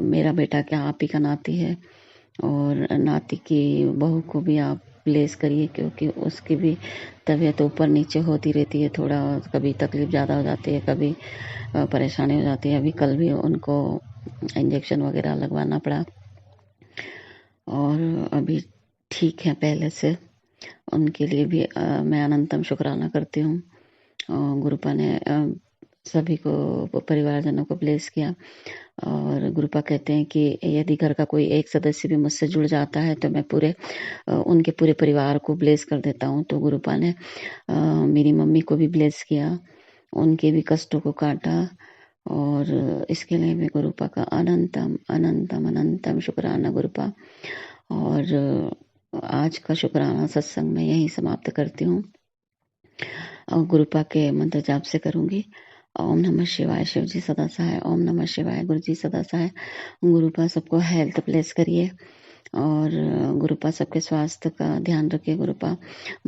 Speaker 6: मेरा बेटा क्या आप ही का नाती है, और नाती की बहू को भी आप ब्लेस करिए, क्योंकि उसकी भी तबीयत ऊपर नीचे होती रहती है, थोड़ा कभी तकलीफ ज़्यादा हो जाती है, कभी परेशानी हो जाती है। अभी कल भी उनको इंजेक्शन वगैरह लगवाना पड़ा, और अभी ठीक है पहले से। उनके लिए भी मैं अनंतम शुक्राना करती हूँ। गुरुपा ने सभी को, परिवारजनों को ब्लेस किया, और गुरुपा कहते हैं कि यदि घर का कोई एक सदस्य भी मुझसे जुड़ जाता है तो मैं उनके पूरे परिवार को ब्लेस कर देता हूँ। तो गुरुपा ने मेरी मम्मी को भी ब्लेस किया, उनके भी कष्टों को काटा, और इसके लिए मैं गुरुपा का अनंतम अनंतम अनंतम शुक्राना गुरुपा। और आज का शुक्राना सत्संग में यही समाप्त करती हूँ, और गुरुपा के मंत्र जाप से करूंगी। ओम नमः शिवाय, शिव जी सदा सहाय। ओम नमः शिवाय, गुरु जी सदा सहाय। गुरुपा सबको हेल्थ ब्लेस करिए, और गुरुपा सबके स्वास्थ्य का ध्यान रखिए। गुरुपा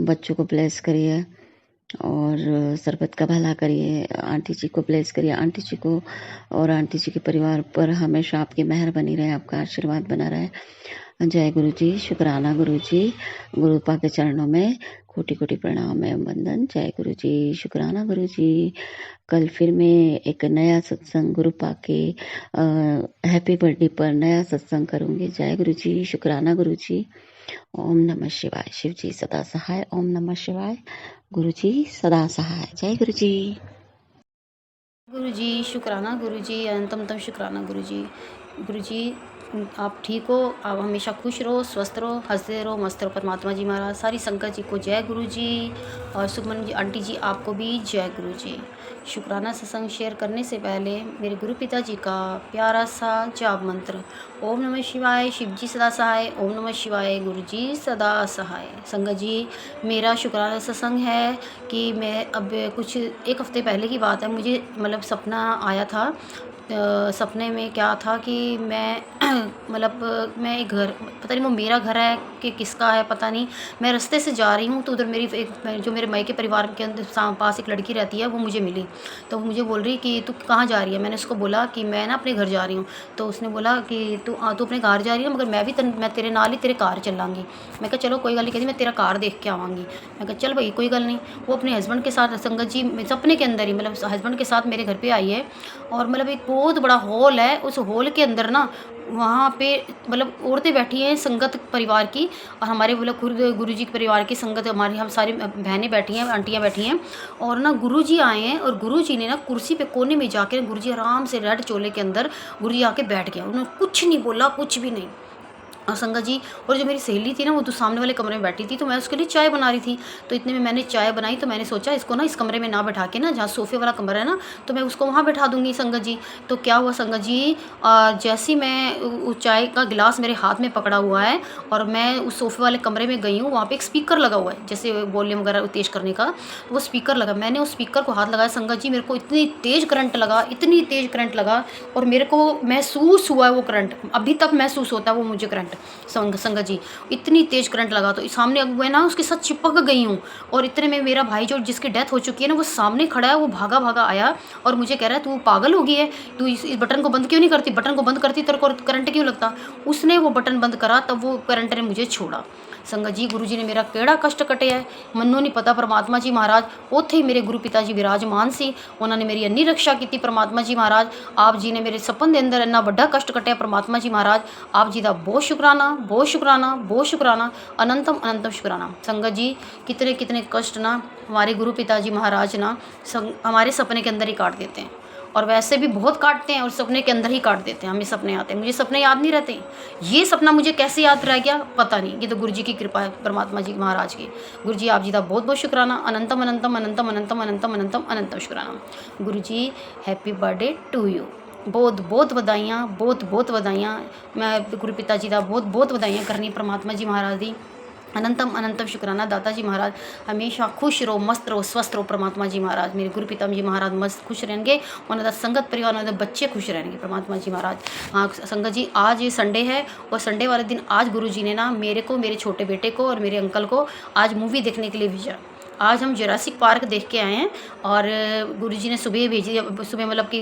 Speaker 6: बच्चों को ब्लेस करिए, और सरबत का भला करिए। आंटी जी को ब्लेस करिए, आंटी जी को और आंटी जी के परिवार पर हमेशा आपकी मेहर बनी रहे, आपका आशीर्वाद बना रहे। जय गुरु जी, शुक्राना गुरु जी। गुरुपा के चरणों में कोटि कोटि प्रणाम एवं वंदन। जय गुरु जी, शुक्राना गुरु जी। कल फिर मैं एक नया सत्संग गुरुपा के हैप्पी बर्थडे पर नया सत्संग करूंगी। जय गुरु जी, शुक्राना गुरु जी। ओम नमः शिवाय, शिव जी सदा सहाय। ओम नमः शिवाय, गुरु जी सदा सहाय। जय गुरु जी।
Speaker 1: गुरु जी, शुक्राना गुरु जी, अनंतम शुक्राना गुरु जी। गुरु जी, आप ठीक हो, आप हमेशा खुश रहो, स्वस्थ रहो, हंसते रहो, मस्त रहो। परमात्मा जी महाराज, सारी संगत जी को जय गुरु जी, और सुमन जी आंटी जी आपको भी जय गुरु जी। शुक्राना सत्संग शेयर करने से पहले मेरे गुरु पिताजी का प्यारा सा जाप मंत्र। ओम नमः शिवाय, शिव जी सदा सहाय। ओम नमः शिवाय, गुरु जी सदा सहाय। संगत जी, मेरा शुक्राना सत्संग है कि मैं अब कुछ एक हफ्ते पहले की बात है, मुझे मतलब सपना आया था। सपने में क्या था कि मैं मैं एक घर, पता नहीं वो मेरा घर है कि किसका है पता नहीं। मैं रास्ते से जा रही हूँ तो उधर जो मेरे मायके परिवार के अंदर पास एक लड़की रहती है, वो मुझे मिली। तो वो मुझे बोल रही कि तू कहाँ जा रही है। मैंने उसको बोला कि मैं ना अपने घर जा रही हूँ। तो उसने बोला कि तू अपने घर जा रही है, मगर मैं तेरे नाल ही तेरे कार चलांगी। मैं कहा चलो कोई गल नहीं, कहती मैं तेरा कार देख के आवांगी। मैं कहा चल भाई कोई गल नहीं। वो अपने हस्बैंड के साथ, संगत जी सपने के अंदर ही, हस्बैंड के साथ मेरे घर पे आई है। और एक बहुत बड़ा हॉल है, उस हॉल के अंदर ना वहाँ पे औरतें बैठी हैं संगत परिवार की, और हमारे खुद गुरु जी के परिवार की संगत, हमारी हम सारी बहनें बैठी हैं, आंटियाँ बैठी हैं। और ना गुरु जी आए हैं, और गुरु जी ने ना कुर्सी पे कोने में जाके गुरु जी आराम से रेड चोले के अंदर गुरु जी आके बैठ गया। उन्होंने कुछ नहीं बोला, कुछ भी नहीं। और संगत जी, और जो मेरी सहेली थी ना, वो तो सामने वाले कमरे में बैठी थी, तो मैं उसके लिए चाय बना रही थी। तो इतने में मैंने चाय बनाई, तो मैंने सोचा इसको ना इस कमरे में ना बैठा के ना, जहाँ सोफे वाला कमरा है ना, तो मैं उसको वहाँ बैठा दूंगी। संगत जी, तो क्या हुआ संगत जी, जैसे ही मैं उस चाय का गिलास मेरे हाथ में पकड़ा हुआ है, और मैं उस सोफे वाले कमरे में गई हूँ, वहाँ पर एक स्पीकर लगा हुआ है, जैसे वॉल्यूम वगैरह तेज़ करने का, वो स्पीकर लगा। मैंने उस स्पीकर को हाथ लगाया संगत जी, मेरे को इतनी तेज़ करंट लगा, इतनी तेज़ करंट लगा, और मेरे को महसूस हुआ है वो करंट, अभी तक महसूस होता है वो मुझे करंट। संगत जी, इतनी तेज करंट लगा, तो सामने अब मैं ना उसके साथ चिपक गई हूँ। और इतने में मेरा भाई जो जिसकी डेथ हो चुकी है ना, वो सामने खड़ा है, वो भागा भागा आया और मुझे कह रहा है तू पागल हो गई है, तू इस बटन को बंद क्यों नहीं करती, बटन को बंद करती तेरे को करंट क्यों लगता। उसने वो बटन बंद करा, तब वो करंट ने मुझे छोड़ा। संगत जी, गुरु जी ने मेरा केड़ा कष्ट कटिया है मनु नहीं पता। परमात्मा जी महाराज उत्थे ही मेरे गुरु पिता जी विराजमान सी, उन्होंने मेरी अन्नी रक्षा की। परमात्मा जी महाराज, आप जी ने मेरे सपन के अंदर इन्ना बड़ा कष्ट कटिया। परमात्मा जी महाराज, आप जी का बहुत शुक्राना, बहुत शुक्राना, बहुत शुक्राना, अनंतम अनंतम शुक्राना। संगत जी, कितने कितने कष्ट ना हमारे गुरु पिता जी महाराज ना हमारे सपने के अंदर ही काट देते हैं, और वैसे भी बहुत काटते हैं, और सपने के अंदर ही काट देते हैं। हमें सपने आते हैं, मुझे सपने याद नहीं रहते। ये सपना मुझे कैसे याद रह गया पता नहीं, ये तो गुरु जी की कृपा है, परमात्मा जी महाराज की। गुरु जी, आप जी का बहुत बहुत शुक्राना, अनंतम अनंतम अनंतम अनंतम अनंतम अनंतम अनंतम शुक्राना। गुरु जी, हैप्पी बर्थडे टू यू। बहुत बहुत बधाइयाँ, बहुत बहुत बधाइयाँ। मैं गुरु पिता जी का बहुत बहुत बधाइयाँ करनी, परमात्मा जी महाराज की अनंतम अनंतम शुक्राना। दाता जी महाराज हमेशा खुश रहो, मस्त रहो, स्वस्थ रहो। परमात्मा जी महाराज, मेरे गुरु पिता जी महाराज मस्त खुश रहेंगे, उन्होंने संगत परिवार, उन्होंने बच्चे खुश रहेंगे। परमात्मा जी महाराज। हाँ संगत जी, आज संडे है, और संडे वाले दिन आज गुरु जी ने ना मेरे को, मेरे छोटे बेटे को और मेरे अंकल को आज मूवी देखने के लिए भेजा।
Speaker 7: आज हम जुरासिक पार्क देख के आए हैं और गुरुजी ने सुबह भेजी, सुबह मतलब कि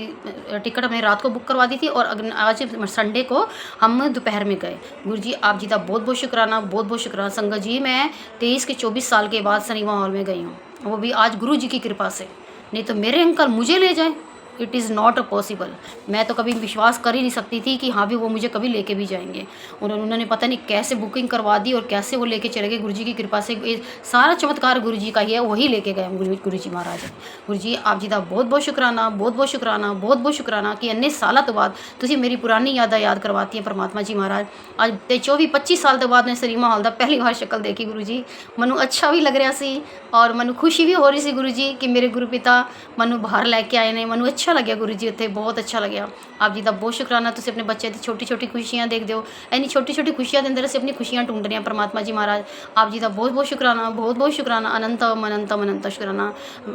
Speaker 7: टिकट हमने रात को बुक करवा दी थी और आज संडे को हम दोपहर में गए। गुरुजी आप जी का बहुत बहुत शुक्राना, बहुत बहुत शुक्राना। संगत जी मैं 23 के 24 साल के बाद सिनेमा हॉल में गई हूँ, वो भी आज गुरु जी की कृपा से, नहीं तो मेरे अंकल मुझे ले जाएं, it is not a possible. मैं तो कभी विश्वास कर ही नहीं सकती थी कि हाँ भी वो मुझे कभी लेके भी जाएंगे। उन्होंने पता नहीं कैसे बुकिंग करवा दी और कैसे वो लेके चले गए। गुरुजी की कृपा से ये सारा चमत्कार गुरुजी का ही है, वही लेके गए गुरुजी महाराज। गुरुजी आप जी का बहुत बहुत शुक्राना, बहुत बहुत शुक्राना, बहुत बहुत शुक्राना कि इन्ने सालों तो बाद ਤੁਸੀਂ मेरी पुरानी यादां याद करवाती हैं परमात्मा जी महाराज। ਅੱਜ ਤੇ 24-25 ਸਾਲ ਤੋਂ ਬਾਅਦ ਮੈਂ ਸਿਨੇਮਾ ਹਾਲ ਦਾ ਪਹਿਲੀ ਵਾਰ ਸ਼ਕਲ ਦੇਖੀ ਗੁਰੂ ਜੀ। ਮੈਨੂੰ ਅੱਛਾ ਵੀ ਲੱਗ ਰਿਹਾ ਸੀ ਔਰ ਮੈਨੂੰ ਖੁਸ਼ੀ ਵੀ ਹੋ ਰਹੀ ਸੀ ਗੁਰੂ ਜੀ ਕਿ ਮੇਰੇ ਗੁਰੂ ਪਿਤਾ ਮੈਨੂੰ ਬਾਹਰ ਲੈ ਕੇ ਆਏ ਨੇ। ਮੈਨੂੰ ਅੱਛਾ ਲੱਗਿਆ ਗੁਰੂ ਜੀ, ਉੱਥੇ ਬਹੁਤ ਅੱਛਾ ਲੱਗਿਆ। ਆਪ ਜੀ ਦਾ ਬਹੁਤ ਸ਼ੁਕਰਾਨਾ, ਤੁਸੀਂ ਆਪਣੇ ਬੱਚੇ ਦੀ ਛੋਟੀ ਛੋਟੀ ਖੁਸ਼ੀਆਂ ਦੇਖਦੇ ਹੋ। ਇੰਨੀ ਛੋਟੀ ਛੋਟੀ ਖੁਸ਼ੀਆਂ ਦੇ ਅੰਦਰ ਅਸੀਂ ਆਪਣੀ ਖੁਸ਼ੀਆਂ ਢੂੰਡ ਰਹੇ ਹਾਂ परमात्मा जी महाराज। आप जी का बहुत बहुत शुक्राना, बहुत बहुत शुक्राना, अनंतम अनंतम अनंत शुक्राना,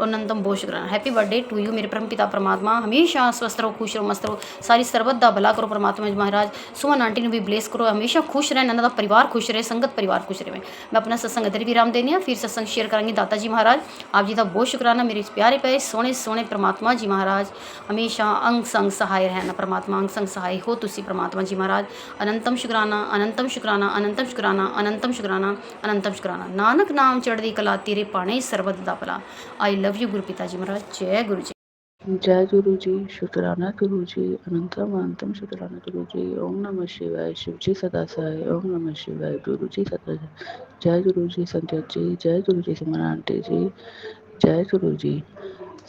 Speaker 7: अनंतम बहुत शुक्राना। हैप्पी बर्थडे टू यू मेरे परम पिता परमात्मा। हमेशा स्वस्थ रहो, खुश रहो, मस्त रहो, सारी सरबत दा भला करो परमात्मा जी महाराज। सुमन आंटी ने भी ब्लेस करो, हमेशा खुश रहन, इन्हों का परिवार खुश रहे, संगत परिवार खुश रहे। मैं अपना सत्संग इधर भी राम देनी हाँ, फिर सत्संग शेयर करेंगे दाता जी महाराज। आप जी का बहुत शुक्राना, मेरे प्यारे प्यारे सोने सोने परमात्मा जी महाराज। हमेशा अंग संग सहाय रहना परमात्मा, अंग संग सहाय हो तुसी परमात्मा जी महाराज। अनंतम शुक्राना, अनंतम शुक्राना, अनंतम शुक्राना, अनंतम शुक्राना, अनंतम शुक्राना। नानक नाम चढ़दी कला तेरे पाने सर्बत दा भला। आई लव यू गुरु पिता जी महाराज। जय गुरु जी।
Speaker 8: जय गुरु जी, शुक्राना गुरु जी, अनंतम अनंतम शुक्राना गुरु जी। ओम नमः शिवाय, शिव जी सदा सहाय। ओम नमः शिवाय, गुरु जी सदा सहाय। जय गुरु जी संजय जी, जय गुरु जी सुमन आंटी जी, जय गुरु जी।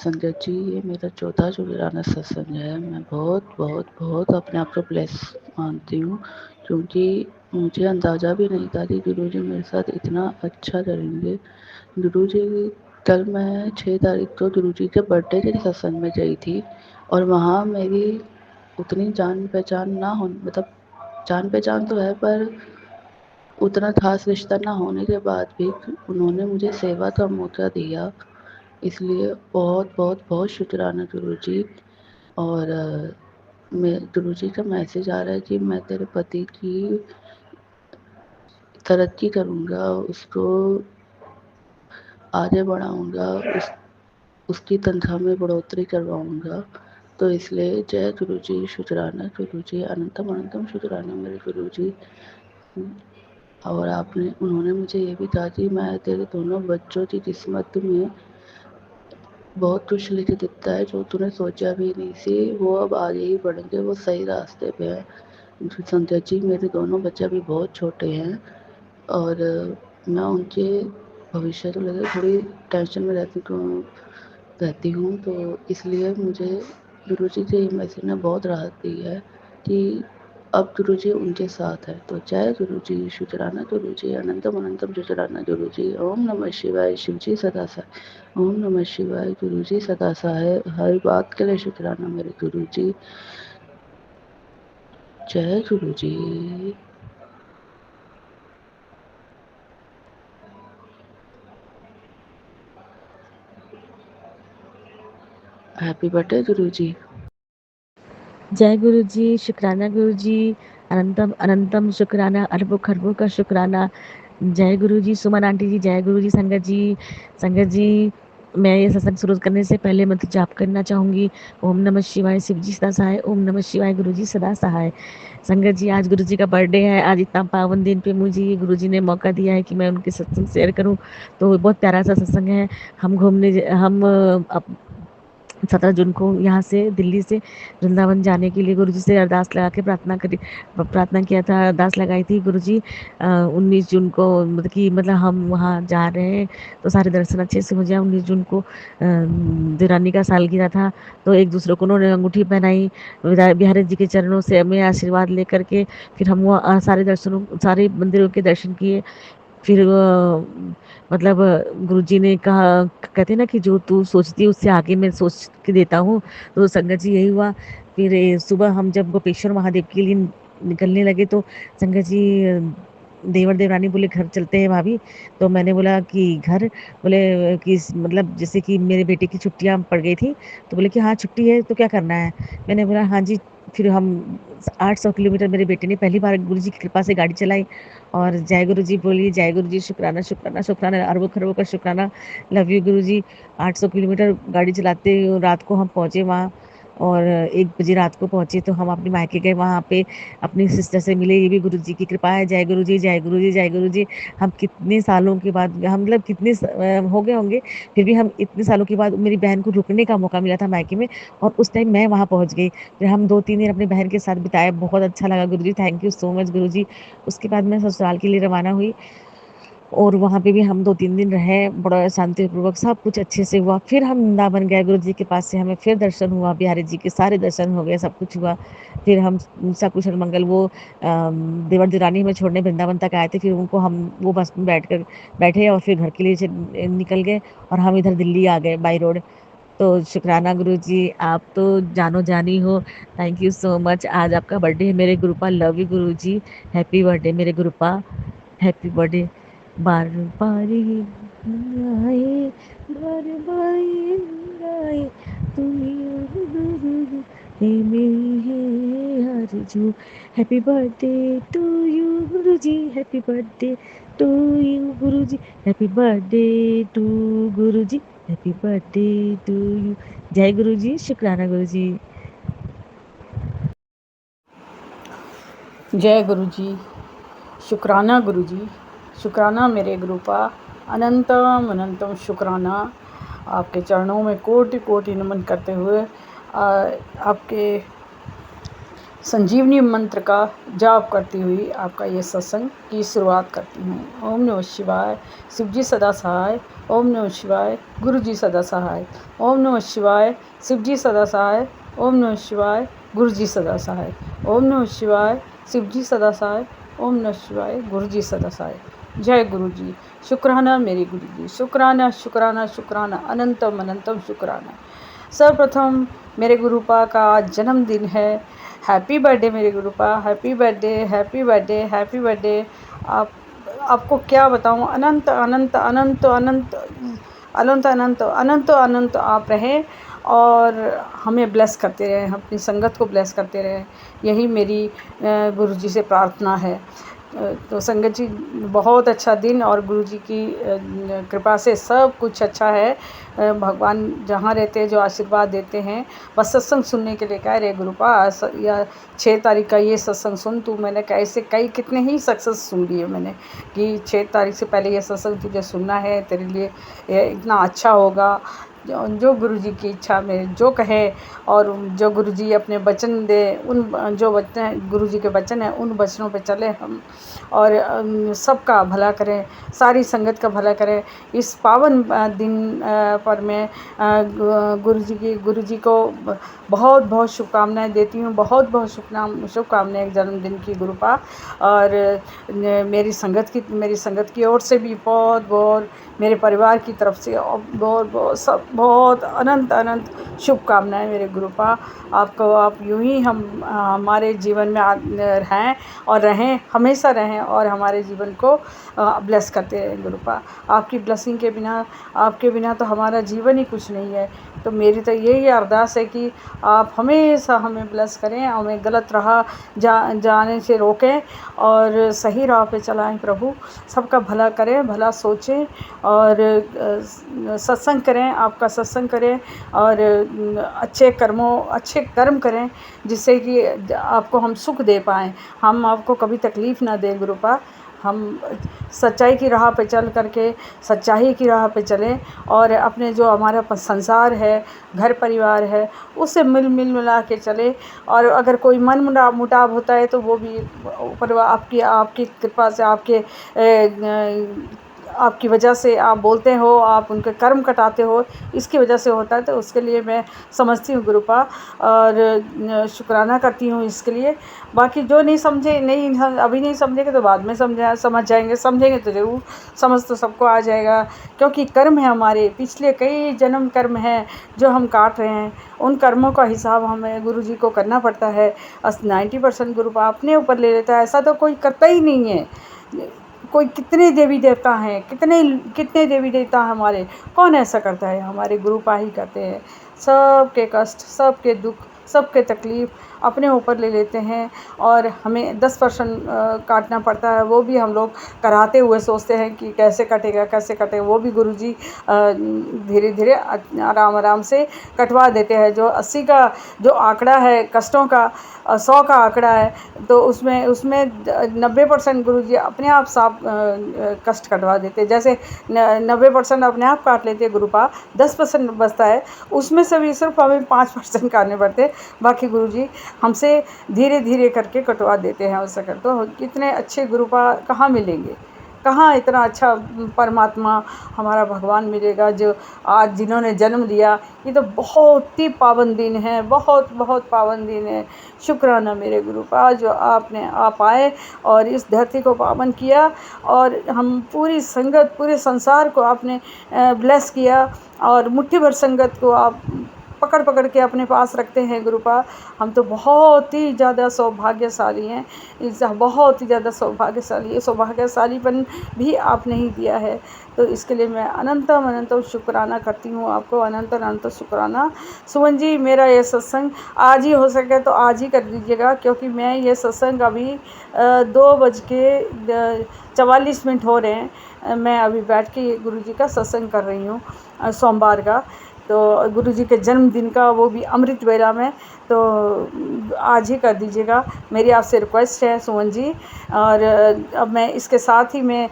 Speaker 8: संजय जी ये मेरा 14 जुलाना सत्संग है। मैं बहुत बहुत बहुत अपने आप को ब्लेस मानती हूँ, क्योंकि मुझे अंदाज़ा भी नहीं था कि गुरु जी मेरे साथ इतना अच्छा करेंगे। गुरु जी कल मैं 6 तारीख को गुरु जी के बर्थडे के सत्संग में गई थी और वहाँ मेरी उतनी जान पहचान ना हो, मतलब जान पहचान तो है पर उतना खास रिश्ता ना होने के बाद भी उन्होंने मुझे सेवा का मौका दिया, इसलिए बहुत बहुत बहुत शुक्राना गुरु जी। और मैं गुरु जी का मैसेज आ रहा है कि मैं तेरे पति की तरक्की करूँगा, उसको आगे बढ़ाऊँगा, उसकी तनख्वाह में बढ़ोतरी करवाऊँगा। तो इसलिए जय गुरु जी, शुक्राना गुरु जी, अनंतम अनंतम शुक्राना मेरे गुरु जी। और उन्होंने मुझे ये भी कहा कि मैं तेरे दोनों बच्चों की किस्मत में बहुत कुछ लिख देता है, जो तूने सोचा भी नहीं सी, वो अब आगे ही बढ़ेंगे, वो सही रास्ते पे है। संजय जी मेरे दोनों बच्चे अभी बहुत छोटे हैं और मैं उनके भविष्य को लेकर थोड़ी टेंशन में रहती हूँ, तो इसलिए मुझे गुरु जी के मैसेज ने बहुत राहत दी है कि अब गुरु जी उनके साथ है। तो जय गुरु जी, शुक्राना गुरु जी, अनंतम अनंतम शुक्राना गुरु जी। ओम नमः शिवाय, शिव जी सदा सहाय। ओम नमः शिवाय, गुरु जी सदा सहाय। हर बात के लिए शुक्राना मेरे गुरु जी। जय गुरु जी। हैप्पी बर्थडे गुरु जी।
Speaker 9: जय गुरु जी, शुक्राना गुरु जी, अनंतम अनंतम शुक्राना, अरबों खरबों का शुक्राना। जय गुरु जी सुमन आंटी जी, जय गुरु जी संगत जी मैं ये सत्संग शुरू करने से पहले मंत्र जाप करना चाहूँगी। ओम नमः शिवाय, शिव जी सदा सहाय। ओम नमः शिवाय, गुरु जी सदा सहाय। संगत जी आज गुरु जी का बर्थडे है। आज इतना पावन दिन पे मुझे गुरु जी ने मौका दिया है कि मैं उनके सत्संग शेयर करूँ, तो बहुत प्यारा सा सत्संग है। हम 17 जून को यहाँ से दिल्ली से वृंदावन जाने के लिए गुरु जी से अरदास लगा के प्रार्थना किया था, अरदास लगाई थी गुरु जी 19 जून को, मतलब हम वहाँ जा रहे हैं तो सारे दर्शन अच्छे से हो जाए। 19 जून को देवरानी का सालगिरह था, तो एक दूसरे को उन्होंने अंगूठी पहनाई। बिहारी जी के चरणों से हमें आशीर्वाद लेकर के फिर हम वो सारे मंदिरों के दर्शन किए। फिर मतलब गुरुजी ने कहा, कहते ना कि जो तू सोचती है उससे आगे मैं सोच के देता हूँ। तो संगत जी यही हुआ। फिर सुबह हम जब गोपेश्वर महादेव के लिए निकलने लगे तो संगत जी देवर देवरानी बोले घर चलते हैं भाभी। तो मैंने बोला कि घर, बोले कि मतलब जैसे कि मेरे बेटे की छुट्टियाँ पड़ गई थी, तो बोले कि हाँ छुट्टी है तो क्या करना है? मैंने बोला हाँ जी। फिर हम 800 किलोमीटर मेरे बेटे ने पहली बार गुरु जी की कृपा से गाड़ी चलाई, और जय गुरु जी बोलिए, जय गुरु जी, शुक्राना शुक्राना शुक्राना, अरबों खरबों का शुक्राना। Love you Guru ji. 800 kilometre गाड़ी चलाते रात को हम पहुँचे वहाँ, और 1 बजे रात को पहुँचे तो हम अपने मायके गए। वहाँ पे अपनी सिस्टर से मिले, ये भी गुरु जी की कृपा है। जय गुरु जी, जय गुरु जी, जय गुरु जी। हम कितने सालों के बाद, हम मतलब कितने हो गए होंगे, फिर भी हम इतने सालों के बाद मेरी बहन को रुकने का मौका मिला था मायके में, और उस टाइम मैं वहाँ पहुँच गई। फिर हम 2-3 दिन अपनी बहन के साथ बिताए, बहुत अच्छा लगा गुरु जी, थैंक यू सो मच गुरु जी। उसके बाद मैं ससुराल के लिए रवाना हुई, और वहाँ पे भी हम 2-3 दिन रहे, बड़ा शांतिपूर्वक सब कुछ अच्छे से हुआ। फिर हम वृंदावन गए गुरु जी के पास से, हमें फिर दर्शन हुआ, बिहारी जी के सारे दर्शन हो गए, सब कुछ हुआ। फिर हम सकुशल मंगल वो देवर देवरानी हमें छोड़ने वृंदावन तक आए थे, फिर उनको हम वो बस में बैठे और फिर घर के लिए निकल गए, और हम इधर दिल्ली आ गए बाई रोड। तो शुक्राना गुरु जी, आप तो जानो जानी हो, थैंक यू सो मच। आज आपका बर्थडे है मेरे गुरुपा, love you Guru ji, happy birthday मेरे गुरुपा, हैप्पी बर्थडे। बार बारी आए, बार बारी आए, तुम्हें हे मेरी है आरज़ू। Happy birthday to you Guru ji, happy birthday to you Guru ji, happy birthday to Guru ji, happy birthday to you. जय गुरु जी, शुक्राना गुरु जी।
Speaker 10: जय गुरु जी, शुक्राना गुरु जी, शुक्राना मेरे गुरुपा, अनंतम अनंतम शुक्राना। आपके चरणों में कोटि कोटि नमन करते हुए आपके संजीवनी मंत्र का जाप करती हुई आपका ये सत्संग की शुरुआत करती हूँ। ओम नमः शिवाय, शिव जी सदा सहाय। ओम नमः शिवाय, गुरु जी सदा सहाय। ओम नमः शिवाय, शिव जी सदा सहाय। ओम नमः शिवाय, गुरु जी सदा सहाय। ओम नमः शिवाय, शिव जी सदा सहाय। ओम नमः शिवाय, गुरु जी सदा सहाय। जय गुरु जी, शुक्राना मेरे गुरु जी, शुक्राना शुक्राना शुक्राना, अनंतम अनंतम शुक्राना। सर्वप्रथम मेरे गुरुपा का आज जन्मदिन है। हैप्पी बर्थडे मेरे गुरुपा, happy birthday, happy birthday, happy birthday. आपको क्या बताऊं, अनंत अनंत अनंत अनंत अनंत अनंत अनंत अनंत आप रहें और हमें ब्लेस करते रहें, अपनी संगत को ब्लेस करते रहें, यही मेरी गुरु जी से प्रार्थना है। तो संगत जी, बहुत अच्छा दिन, और गुरु जी की कृपा से सब कुछ अच्छा है। भगवान जहाँ रहते हैं जो आशीर्वाद देते हैं, बस सत्संग सुनने के लिए कह रहे गुरुपा या 6 तारीख का ये सत्संग सुन तू। मैंने कैसे कितने ही सक्सेस सुन लिए मैंने कि 6 तारीख से पहले ये सत्संग तुझे सुनना है, तेरे लिए ये इतना अच्छा होगा। जो गुरु जी की इच्छा में जो कहे, और जो गुरु जी अपने वचन दे, उन जो वचन गुरु जी के वचन हैं उन वचनों पे चले हम, और सबका भला करें, सारी संगत का भला करें। इस पावन दिन पर मैं गुरु जी को बहुत बहुत शुभकामनाएं देती हूँ, बहुत बहुत शुभकामनाएं जन्मदिन की गुरुपा। और मेरी संगत की ओर से भी बहुत बहुत, मेरे परिवार की तरफ से बहुत बहुत सब बहुत अनंत अनंत शुभकामनाएं मेरे गुरुपा। आपको आप यूं ही हमारे जीवन में हैं और रहें, हमेशा रहें, और हमारे जीवन को ब्लेस करते रहें गुरुपा। आपकी ब्लेसिंग के बिना, आपके बिना तो हमारा जीवन ही कुछ नहीं है। तो मेरी तो यही अरदास है कि आप हमेशा हमें ब्लेस करें, हमें गलत राह जाने से रोकें और सही राह पे चलाएं प्रभु। सबका भला करें, भला सोचें, और सत्संग करें, आपका सत्संग करें, और अच्छे कर्म करें, जिससे कि आपको हम सुख दे पाएँ, हम आपको कभी तकलीफ़ ना दें गुरुपा। हम सच्चाई की राह पे चल करके सच्चाई की राह पे चलें, और अपने जो हमारा संसार है, घर परिवार है, उससे मिल मिला के चलें। और अगर कोई मन मुटाव होता है तो वो भी ऊपर आपकी कृपा से, आपकी वजह से आप बोलते हो, आप उनके कर्म कटाते हो, इसकी वजह से होता है। तो उसके लिए मैं समझती हूँ गुरुपा, और शुक्राना करती हूँ इसके लिए। बाकी जो नहीं समझे, अभी नहीं समझेंगे तो बाद में समझ जाएंगे, समझेंगे तो ज़रूर समझ तो सबको आ जाएगा। क्योंकि कर्म है हमारे, पिछले कई जन्म कर्म हैं जो हम काट रहे हैं, उन कर्मों का हिसाब हमें गुरु जी को करना पड़ता है। 90% गुरुपा अपने ऊपर ले लेता है, ऐसा तो कोई करता ही नहीं है। कोई कितने देवी देवता हैं, कितने देवी देवता हमारे, कौन ऐसा करता है? हमारे गुरुपा ही करते हैं। सबके कष्ट, सबके दुख, सबके तकलीफ़ अपने ऊपर ले लेते हैं, और हमें 10% काटना पड़ता है। वो भी हम लोग कराते हुए सोचते हैं कि कैसे कटेगा, कैसे कटेगा। वो भी गुरुजी धीरे धीरे आराम आराम से कटवा देते हैं। जो 80 का जो आंकड़ा है कष्टों का, 100 का आंकड़ा है, तो उसमें 90% गुरुजी अपने आप साफ कष्ट कटवा देते हैं। जैसे 90% अपने आप काट लेते हैं गुरुपा, 10% बचता है, उसमें से भी सिर्फ हमें 5% काटने पड़ते हैं। बाकी गुरुजी हमसे धीरे धीरे करके कटवा देते हैं उससे कर। तो कितने अच्छे गुरुपा कहाँ मिलेंगे, कहाँ इतना अच्छा परमात्मा हमारा भगवान मिलेगा जो आज जिन्होंने जन्म लिया। ये तो बहुत ही पावन दिन है, बहुत बहुत पावन दिन है। शुक्राना मेरे गुरुपा जो आप आए और इस धरती को पावन किया, और हम पूरी संगत, पूरे संसार को आपने ब्लेस किया, और मुट्ठी भर संगत को आप पकड़ के अपने पास रखते हैं गुरुपा। हम तो बहुत ही ज़्यादा सौभाग्यशाली हैं, बहुत ही ज़्यादा सौभाग्यशाली है। सौभाग्यशालीपन भी आपने ही दिया है, तो इसके लिए मैं अनंतम शुक्राना करती हूँ आपको, अनंत शुक्राना। सुमन जी, मेरा ये सत्संग आज ही हो सके तो आज ही कर दीजिएगा, क्योंकि मैं ये सत्संग अभी 2:44 हो रहे हैं, मैं अभी बैठ के गुरुजी का सत्संग कर रही हूँ सोमवार का। तो गुरुजी के जन्मदिन का, वो भी अमृत वेला में, तो आज ही कर दीजिएगा, मेरी आपसे रिक्वेस्ट है सुमन जी। और अब मैं इसके साथ ही मैं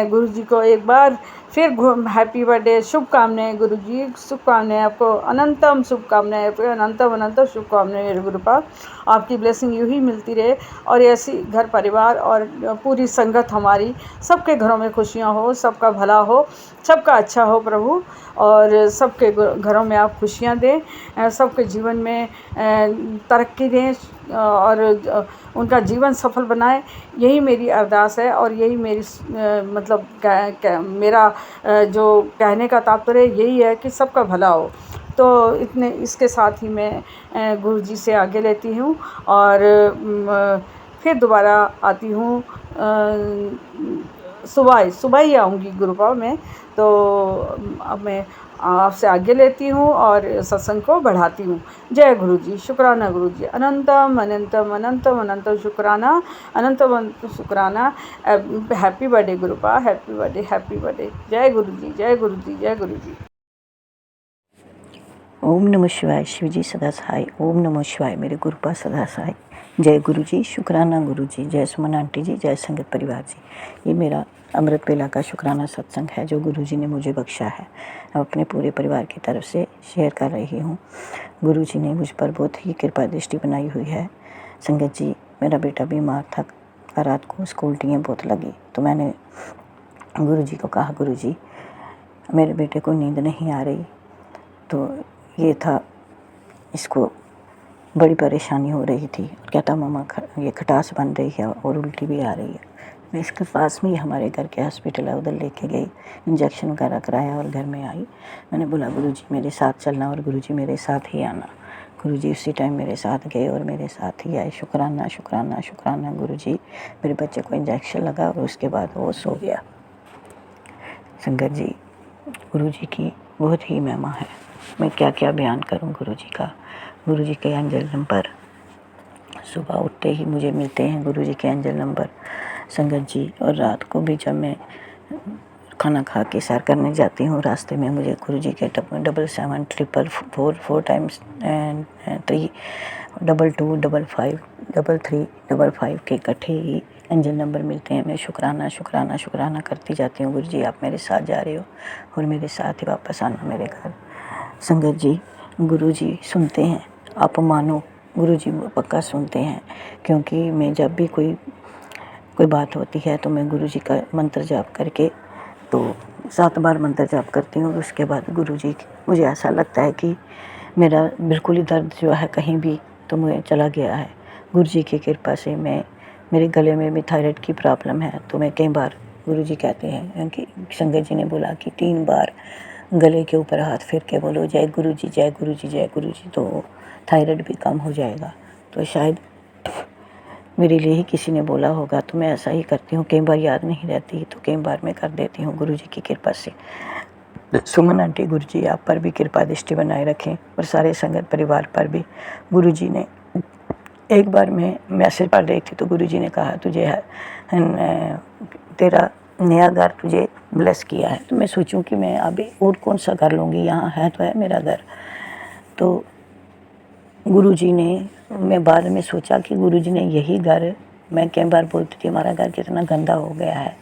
Speaker 10: गुरुजी को एक बार फिर हैप्पी बर्थडे, शुभकामनाएं गुरुजी, शुभकामनाएं आपको, अनंतम शुभकामनाएं, अनंतम शुभकामनाएं मेरे गुरुपा। आपकी ब्लेसिंग यूँ ही मिलती रहे, और ऐसी घर परिवार और पूरी संगत हमारी सबके घरों में खुशियाँ हो, सबका भला हो, सबका अच्छा हो प्रभु, और सबके घरों में आप खुशियाँ दें, सबके जीवन में तरक्की दें, और उनका जीवन सफल बनाएं। यही मेरी अरदास है, और यही मेरी मतलब मेरा जो कहने का तात्पर्य यही है कि सबका भला हो। तो इसके साथ ही मैं गुरुजी से आगे लेती हूँ, और फिर दोबारा आती हूँ, सुबह ही आऊँगी गुरुपा में। तो अब मैं आपसे आगे लेती हूँ और सत्संग को बढ़ाती हूँ। जय गुरुजी, शुक्राना गुरुजी, अनंतम शुक्राना, अनंतम शुक्राना। Happy birthday गुरुपा, happy birthday. जय गुरुजी, जय गुरुजी, जय गुरुजी।
Speaker 11: ओम नमः शिवाय, शिवजी सदा सहाय। ओम नमः शिवाय, मेरे गुरुपा सदा सहाय। जय गुरुजी, शुक्राना गुरुजी, जय सुमन आंटी जी, जय संगत परिवार जी। ये मेरा अमृत वेला का शुक्राना सत्संग है जो गुरुजी ने मुझे बख्शा है, अपने पूरे परिवार की तरफ से शेयर कर रही हूँ। गुरुजी ने मुझ पर बहुत ही कृपा दृष्टि बनाई हुई है। संगत जी, मेरा बेटा बीमार था, रात को उसको उल्टियाँ बहुत लगी, तो मैंने गुरुजी को कहा, गुरुजी मेरे बेटे को नींद नहीं आ रही। तो ये था, इसको बड़ी परेशानी हो रही थी। कहता मामा ये खटास बन रही है और उल्टी भी आ रही है। मैं इसके पास में ही हमारे घर के हॉस्पिटल है, उधर लेके गई, इंजेक्शन वगैरह कराया और घर में आई। मैंने बोला गुरुजी मेरे साथ चलना और गुरुजी मेरे साथ ही आना। गुरुजी उसी टाइम मेरे साथ गए और मेरे साथ ही आए। शुक्राना शुक्राना शुक्राना गुरुजी। मेरे बच्चे को इंजेक्शन लगा और उसके बाद वो सो गया। संगत जी, गुरुजी की बहुत ही महिमा है। मैं क्या क्या बयान करूं गुरुजी का। गुरुजी के एंजल नंबर सुबह उठते ही मुझे मिलते हैं, गुरुजी के एंजल नंबर संगत जी। और रात को भी जब मैं खाना खा के सैर करने जाती हूँ, रास्ते में मुझे गुरुजी के 7744 टाइम्स 3 22 55 33 55 के इकट्ठे ही एंजल नंबर मिलते हैं। मैं शुक्राना शुक्राना शुक्राना करती जाती हूँ। गुरुजी आप मेरे साथ जा रहे हो और मेरे साथ ही वापस आना मेरे घर। संगत जी, गुरुजी सुनते हैं, आप मानो गुरुजी पक्का सुनते हैं, क्योंकि मैं जब भी कोई बात होती है तो मैं गुरुजी का मंत्र जाप करके तो 7 बार मंत्र जाप करती हूँ। उसके बाद गुरुजी, मुझे ऐसा लगता है कि मेरा बिल्कुल ही दर्द जो है कहीं भी तो मुझे चला गया है। गुरुजी की कृपा से मेरे गले में भी थायराइड की प्रॉब्लम है, तो मैं कई बार, गुरुजी कहते हैं कि संगत जी ने बोला कि 3 बार गले के ऊपर हाथ फेर के बोलो जय गुरुजी जय गुरुजी जय गुरुजी, तो थायराइड भी कम हो जाएगा। तो शायद मेरे लिए ही किसी ने बोला होगा, तो मैं ऐसा ही करती हूँ। कई बार याद नहीं रहती तो कई बार मैं कर देती हूँ गुरुजी की कृपा से। सुमन आंटी, गुरुजी आप पर भी कृपा दृष्टि बनाए रखें और सारे संगत परिवार पर भी। गुरुजी ने एक बार मैं मैसेज पढ़ रही थी तो गुरुजी ने कहा तुझे तेरा नया घर तुझे ब्लेस किया है। तो मैं सोचूं कि मैं अभी और कौन सा घर लूँगी, यहाँ है तो है मेरा घर। तो गुरुजी ने, मैं बाद में सोचा कि गुरुजी ने यही घर, मैं कई बार बोलती थी हमारा घर कितना गंदा हो गया है,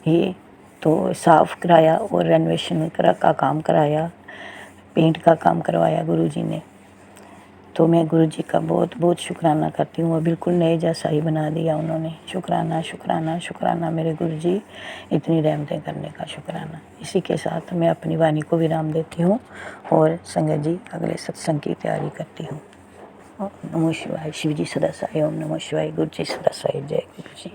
Speaker 11: ये तो साफ़ कराया और रेनोवेशन का काम कराया, पेंट का काम करवाया गुरुजी ने। तो मैं गुरुजी का बहुत बहुत शुक्राना करती हूँ और बिल्कुल नए जैसा ही बना दिया उन्होंने। शुक्राना शुक्राना शुक्राना मेरे गुरुजी, इतनी रहमतें करने का शुक्राना। इसी के साथ मैं अपनी वाणी को विराम देती हूँ और संगत जी अगले सत्संग की तैयारी करती हूँ। ओम नमो शिवाय, शिव जी सदा सहाय। ओम नमो शिवाय, गुरु जी सदा सहाय। जय गुरु जी।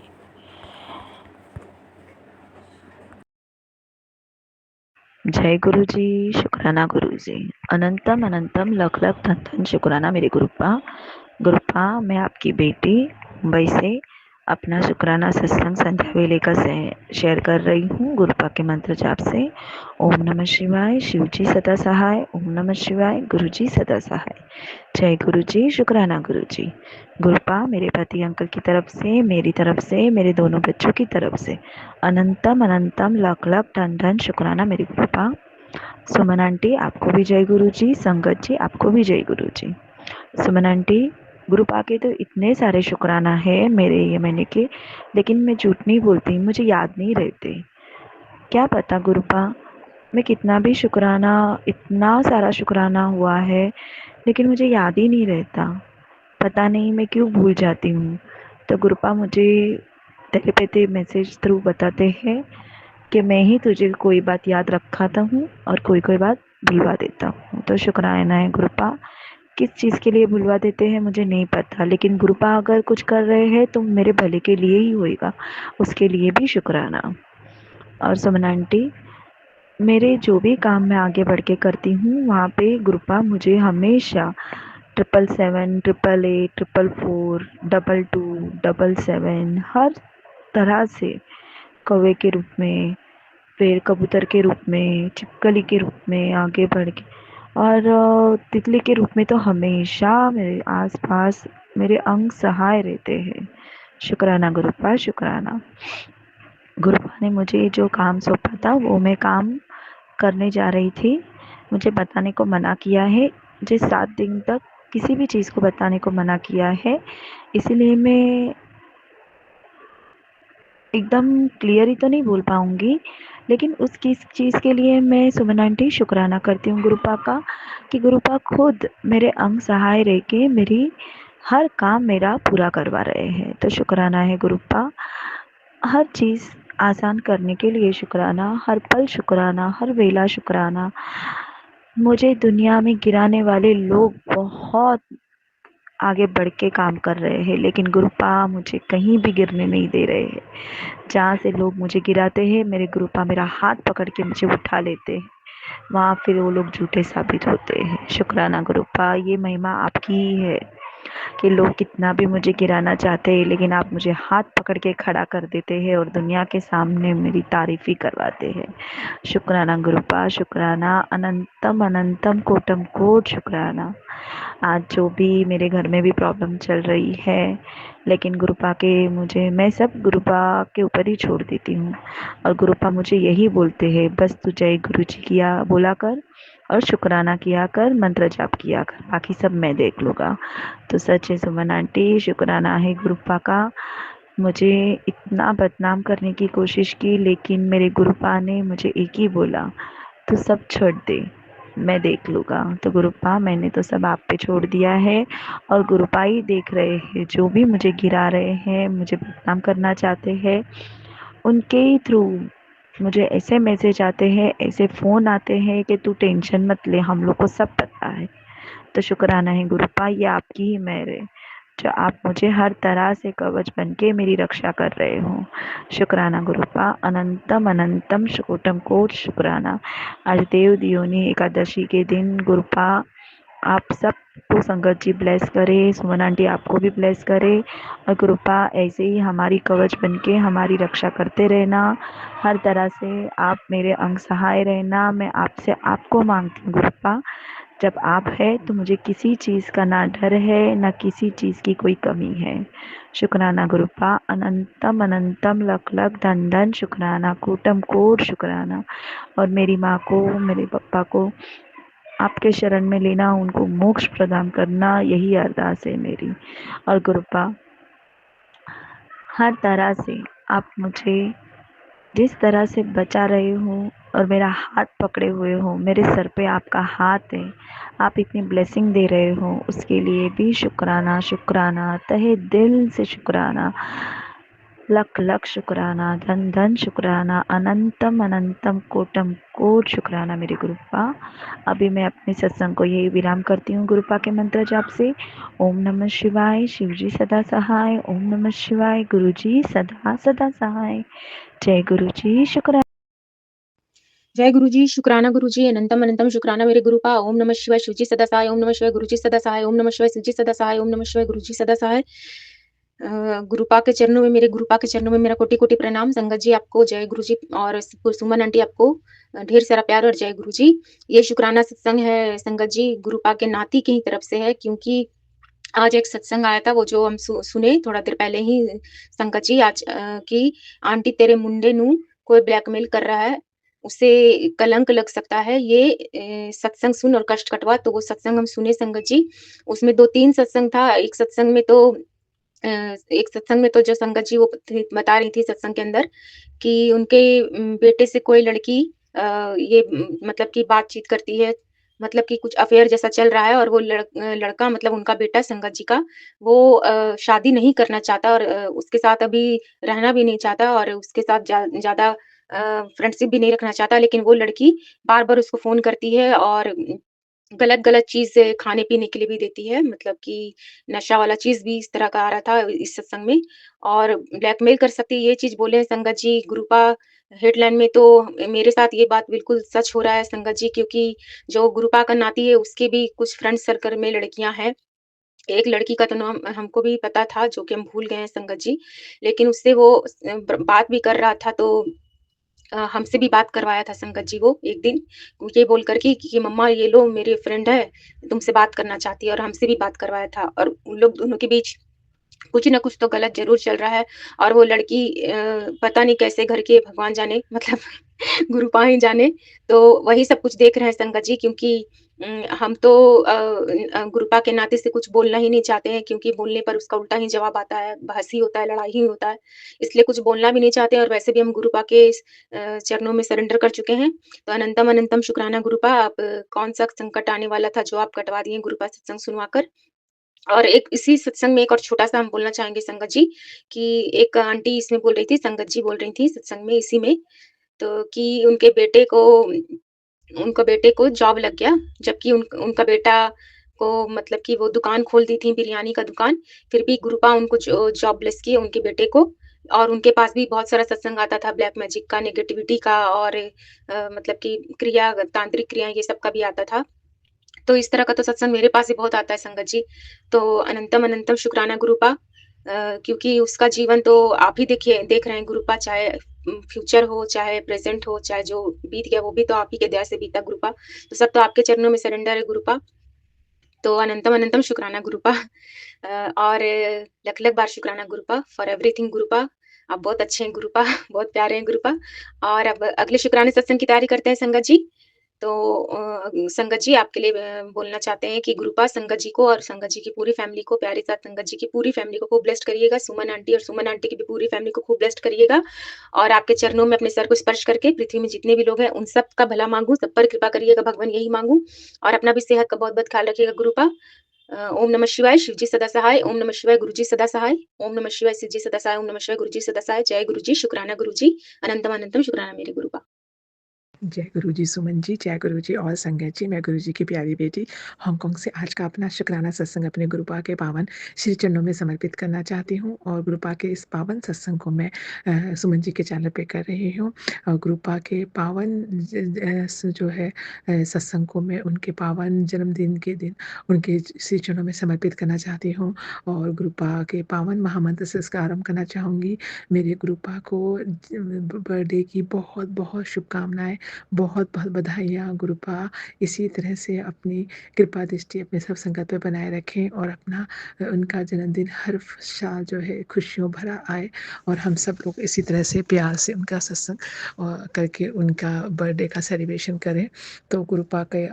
Speaker 3: जय गुरु जी, शुक्राना गुरु जी, अनंतम अनंतम लख लख धन धन शुक्राना मेरे गुरुपा। मैं आपकी बेटी मुंबई से अपना शुक्राना सत्संग संध्या वेले का शेयर कर रही हूँ गुरुपा के मंत्र जाप से। ओम नमः शिवाय, शिव जी सदा सहाय। ओम नमः शिवाय, गुरु जी सदा सहाय। जय गुरु जी, शुक्राना गुरु जी। गुरुपा, मेरे पति अंकल की तरफ से, मेरी तरफ से, मेरे दोनों बच्चों की तरफ से अनंतम अनंतम लाख लाख धन धन शुक्राना मेरी गुरुपा। सुमन आंटी आपको भी जय गुरु जी। संगत जी आपको भी जय गुरु जी। सुमन आंटी, गुरुपा के तो इतने सारे शुक्राना है मेरे ये महीने के, लेकिन मैं झूठ नहीं बोलती, मुझे याद नहीं रहते। क्या पता गुरुपा, मैं कितना भी शुक्राना, इतना सारा शुक्राना हुआ है लेकिन मुझे याद ही नहीं रहता। पता नहीं मैं क्यों भूल जाती हूँ। तो गुरुपा मुझे टेलीपैथी मैसेज थ्रू बताते हैं कि मैं ही तुझे कोई बात याद रखाता हूँ और कोई कोई बात भुलवा देता हूँ। तो शुक्राना है गुरुपा। किस चीज़ के लिए भुलवा देते हैं मुझे नहीं पता, लेकिन गुरुपा अगर कुछ कर रहे हैं तो मेरे भले के लिए ही होएगा, उसके लिए भी शुक्राना। और सुमन आंटी, मेरे जो भी काम मैं आगे बढ़ के करती हूँ वहाँ पे गुरुपा मुझे हमेशा 777, 888, 444, 22, 77 हर तरह से, कौवे के रूप में, फिर कबूतर के रूप में, छिपकली के रूप में आगे बढ़ के, और तितली के रूप में तो हमेशा मेरे आसपास मेरे अंग सहाय रहते हैं। शुक्राना गुरुपा, शुक्राना। गुरुपा ने मुझे जो काम सौंपा था वो मैं काम करने जा रही थी। मुझे बताने को मना किया है, मुझे 7 दिन तक किसी भी चीज़ को बताने को मना किया है, इसीलिए मैं एकदम क्लियर ही तो नहीं बोल पाऊँगी, लेकिन उस चीज़ के लिए मैं सुमन आंटी शुक्राना करती हूँ गुरुपा का, कि गुरुपा खुद मेरे अंग सहाय रह के मेरी हर काम मेरा पूरा करवा रहे हैं। तो शुक्राना है गुरुपा। हर चीज़ आसान करने के लिए शुक्राना, हर पल शुक्राना, हर वेला शुक्राना। मुझे दुनिया में गिराने वाले लोग बहुत आगे बढ़ के काम कर रहे हैं, लेकिन गुरुपा मुझे कहीं भी गिरने नहीं दे रहे हैं। जहाँ से लोग मुझे गिराते हैं मेरे गुरुपा मेरा हाथ पकड़ के मुझे उठा लेते हैं, वहाँ फिर वो लोग झूठे साबित होते हैं। शुक्राना गुरुपा, ये महिमा आपकी ही है कि लोग कितना भी मुझे गिराना चाहते हैं लेकिन आप मुझे हाथ पकड़ के खड़ा कर देते हैं और दुनिया के सामने मेरी तारीफ ही करवाते हैं। शुक्राना गुरुपा, शुक्राना, अनंतम अनंतम कोटम कोट शुक्राना। आज जो भी मेरे घर में भी प्रॉब्लम चल रही है, लेकिन गुरुपा के मैं सब गुरुपा के ऊपर ही छोड़ देती हूँ, और गुरुपा मुझे यही बोलते हैं बस तू जय गुरु जी किया बोला कर और शुक्राना किया कर, मंत्र जाप किया कर, बाकी सब मैं देख लूँगा। तो सच है सुमन आंटी, शुक्राना है गुरुपा का। मुझे इतना बदनाम करने की कोशिश की, लेकिन मेरे गुरुपा ने मुझे एक ही बोला, तू सब छोड़ दे, मैं देख लूँगा। तो गुरुपा मैंने तो सब आप पे छोड़ दिया है, और गुरुपा ही देख रहे हैं, जो भी मुझे गिरा रहे हैं, मुझे बदनाम करना चाहते हैं, उनके ही थ्रू
Speaker 12: मुझे ऐसे मैसेज आते हैं, ऐसे फ़ोन आते हैं कि तू टेंशन मत ले, हम लोग को सब पता है। तो शुक्राना है गुरुपा, ये आपकी ही मेहर है, जो आप मुझे हर तरह से कवच बन के मेरी रक्षा कर रहे हो। शुक्राना गुरुपा, अनंतम अनंतम कोटम कोट शुक्राना। आज देव दियोनी एकादशी के दिन गुरुपा आप सबको संगत जी ब्लेस करे, सुमन आंटी आपको भी ब्लेस करे, और कृपा ऐसे ही हमारी कवच बनके हमारी रक्षा करते रहना। हर तरह से आप मेरे अंग सहाय रहना। मैं आपसे आपको मांगती हूँ गुरुपा, जब आप है तो मुझे किसी चीज़ का ना डर है, ना किसी चीज़ की कोई कमी है। शुक्राना गुरुपा, अनंतम अनंतम लख लख धन धन शुक्राना, कोटम कोट शुक्राना। और मेरी माँ को, मेरे पापा को आपके शरण में लेना, उनको मोक्ष प्रदान करना, यही अरदास है मेरी। और गुरुपा, हर तरह से आप मुझे जिस तरह से बचा रहे हो और मेरा हाथ पकड़े हुए हो, मेरे सर पे आपका हाथ है, आप इतनी ब्लेसिंग दे रहे हो, उसके लिए भी शुक्राना शुक्राना, तहे दिल से शुक्राना, लख लख शुक्राना, धन धन शुक्राना, अनंतम अनंतम कोटम कोट शुक्राना मेरे गुरुपा। अभी मैं अपने सत्संग को यही विराम करती हूँ गुरुपा के मंत्र जाप से। ओम नमः शिवाय, शिवजी सदा सहाय। ओम नमः शिवाय, गुरुजी सदा सदा सहाय। जय गुरुजी, शुक्राना।
Speaker 13: जय गुरुजी, शुक्राना गुरुजी, अनंतम अनंतम शुक्राना मेरे गुरुपा। ओम नमः शिवाय, शिवजी सदा सहाय। ओम नमः शिवाय, गुरुजी सदा सहाय। ओम नमः शिवाय, शिवजी सदा सहाय। ओम नमः शिवाय, गुरुजी सदा सहाय। गुरुपा के चरणों में, मेरे गुरुपा के चरणों में मेरा कोटि कोटि प्रणाम। संगत जी आपको जय गुरुजी, और सुमन आंटी आपको ढेर सारा प्यार और जय गुरुजी। ये शुक्राना सत्संग है संगत जी, गुरुपा के नाती की तरफ से है, क्योंकि आज एक सत्संग आया था, वो जो हम सुने थोड़ा देर पहले ही संगत जी, आज कि आंटी तेरे मुंडे नू कोई ब्लैकमेल कर रहा है, उसे कलंक लग सकता है। ये सत्संग सुन और कष्ट कटवा, तो वो सत्संग हम सुने संगत जी। उसमें 2-3 सत्संग था। एक सत्संग में तो जो संगत जी वो बता रही थी सत्संग के अंदर कि उनके बेटे से कोई लड़की मतलब कि बातचीत करती है, मतलब कि कुछ अफेयर जैसा चल रहा है, और वो लड़का मतलब उनका बेटा संगत जी का, वो शादी नहीं करना चाहता, और उसके साथ अभी रहना भी नहीं चाहता, और उसके साथ ज़्यादा फ्रेंडशिप भी नहीं रखना चाहता। लेकिन वो लड़की बार-बार उसको फ़ोन करती है, और गलत-गलत चीज़ खाने-पीने के लिए भी देती है, मतलब कि नशा वाला चीज़ भी इस तरह का आ रहा था इस सत्संग में, और ब्लैकमेल कर सकती है, ये चीज़ बोले हैं संगत जी गुरुपा हेडलाइन में। तो मेरे साथ ये बात बिल्कुल सच हो रहा है संगत जी, क्योंकि जो गुरुपा का नाती है उसके भी कुछ फ्रेंड सर्कल में लड़कियाँ हैं। एक लड़की का तो नाम हमको भी पता था, जो कि हम भूल गए हैं संगत जी, लेकिन उससे वो बात भी कर रहा था, तो हमसे भी बात करवाया था संगत जी वो एक दिन, ये बोल कर के कि मम्मा ये लो मेरी फ्रेंड है, तुमसे बात करना चाहती है, और हमसे भी बात करवाया था, और उन लोग दोनों के बीच कुछ ना कुछ तो गलत ज़रूर चल रहा है। और वो लड़की पता नहीं कैसे घर के भगवान जाने मतलब गुरुपा ही जाने, तो वही सब कुछ देख रहे हैं संगत जी, क्योंकि हम तो गुरुपा के नाते से कुछ बोलना ही नहीं चाहते हैं, क्योंकि बोलने पर उसका उल्टा ही जवाब आता है, बहस ही होता है, लड़ाई ही होता है। इसलिए कुछ बोलना भी नहीं चाहते, और वैसे भी हम गुरुपा के चरणों में सरेंडर कर चुके हैं। तो अनंतम अनंतम शुक्राना गुरुपा, आप कौन-सा संकट आने वाला था जो आप कटवा दिए गुरुपा सत्संग सुनवाकर। और एक इसी सत्संग में एक और छोटा-सा हम बोलना चाहेंगे संगत जी, कि एक आंटी इसमें बोल रही थी, संगत जी बोल रही थी सत्संग में इसी में, तो कि उनके बेटे को जॉब लग गया, जबकि उनका बेटा को मतलब कि वो दुकान खोल दी थी बिरयानी का दुकान, फिर भी गुरुपा उनको जॉबलेस किए उनके बेटे को। और उनके पास भी बहुत सारा सत्संग आता था ब्लैक मैजिक का, नेगेटिविटी का, और मतलब कि तांत्रिक क्रिया ये सब का भी आता था। तो इस तरह का तो सत्संग मेरे पास भी बहुत आता है संगत जी। तो अनंतम अनंतम शुक्राना गुरुपा, क्योंकि उसका जीवन तो आप ही देख रहे हैं गुरुपा, चाहे फ्यूचर हो, चाहे प्रेज़ेंट हो, चाहे जो बीत गया वो भी तो आप ही के दया से बीता गुरुपा। तो सब तो आपके चरणों में सरेंडर है गुरुपा। तो अनंतम अनंतम शुक्राना गुरुपा। और लख-लख बार शुक्राना गुरुपा फॉर एवरीथिंग गुरुपा। आप बहुत अच्छे हैं गुरुपा, बहुत प्यारे हैं गुरुपा। और अब अगले शुक्राने सत्संग की तैयारी करते हैं संगत जी। तो संगत जी आपके लिए बोलना चाहते हैं कि गुरुपा संगत जी को और संगत जी की पूरी फैमिली को, प्यारे साथ संगत जी की पूरी फैमिली को खूब ब्लेस्ड करिएगा। सुमन आंटी और सुमन आंटी की भी पूरी फैमिली को खूब ब्लेस्ड करिएगा, और आपके चरणों में अपने सर को स्पर्श करके पृथ्वी में जितने भी लोग हैं उन सब का भला मांगू, सब पर कृपा करिएगा भगवान, यही मांगू। और अपना भी सेहत का बहुत बहुत ख्याल रखिएगा गुरुपा। ओम नमः शिवाय, शिवजी सदा सहाय, ओम नमः शिवाय, गुरुजी सदा सहाय, ओम नमः शिवाय, शिवजी सदा सहाय, ओम नमः शिवाय, गुरुजी सदा सहाय, जय गुरुजी, शुक्राना गुरुजी, अनंतम अनंतम शुक्राना मेरे गुरु का।
Speaker 14: जय गुरुजी सुमन जी, जय गुरुजी और संगत जी। मैं गुरुजी की प्यारी बेटी हांगकांग से आज का अपना शुक्राना सत्संग अपने गुरुपा के पावन श्री चरणों में समर्पित करना चाहती हूँ। और गुरुपा के इस पावन सत्संग को मैं सुमन जी के चैनल पे कर रही हूँ। और गुरुपा के पावन जो है सत्संग को मैं उनके पावन जन्मदिन के दिन उनके श्री चरणों में समर्पित करना चाहती हूँ। और गुरुपा के पावन महामंत्र से इसका आरंभ करना चाहूँगी। मेरे गुरुपा को बर्थडे की बहुत बहुत शुभकामनाएं, बहुत बहुत बधाइयाँ। गुरुपा इसी तरह से अपनी कृपा दृष्टि अपने सब संगत पे बनाए रखें और अपना उनका जन्मदिन हर साल जो है खुशियों भरा आए और हम सब लोग इसी तरह से प्यार से उनका सत्संग करके उनका बर्थडे का सेलिब्रेशन करें। तो गुरुपा के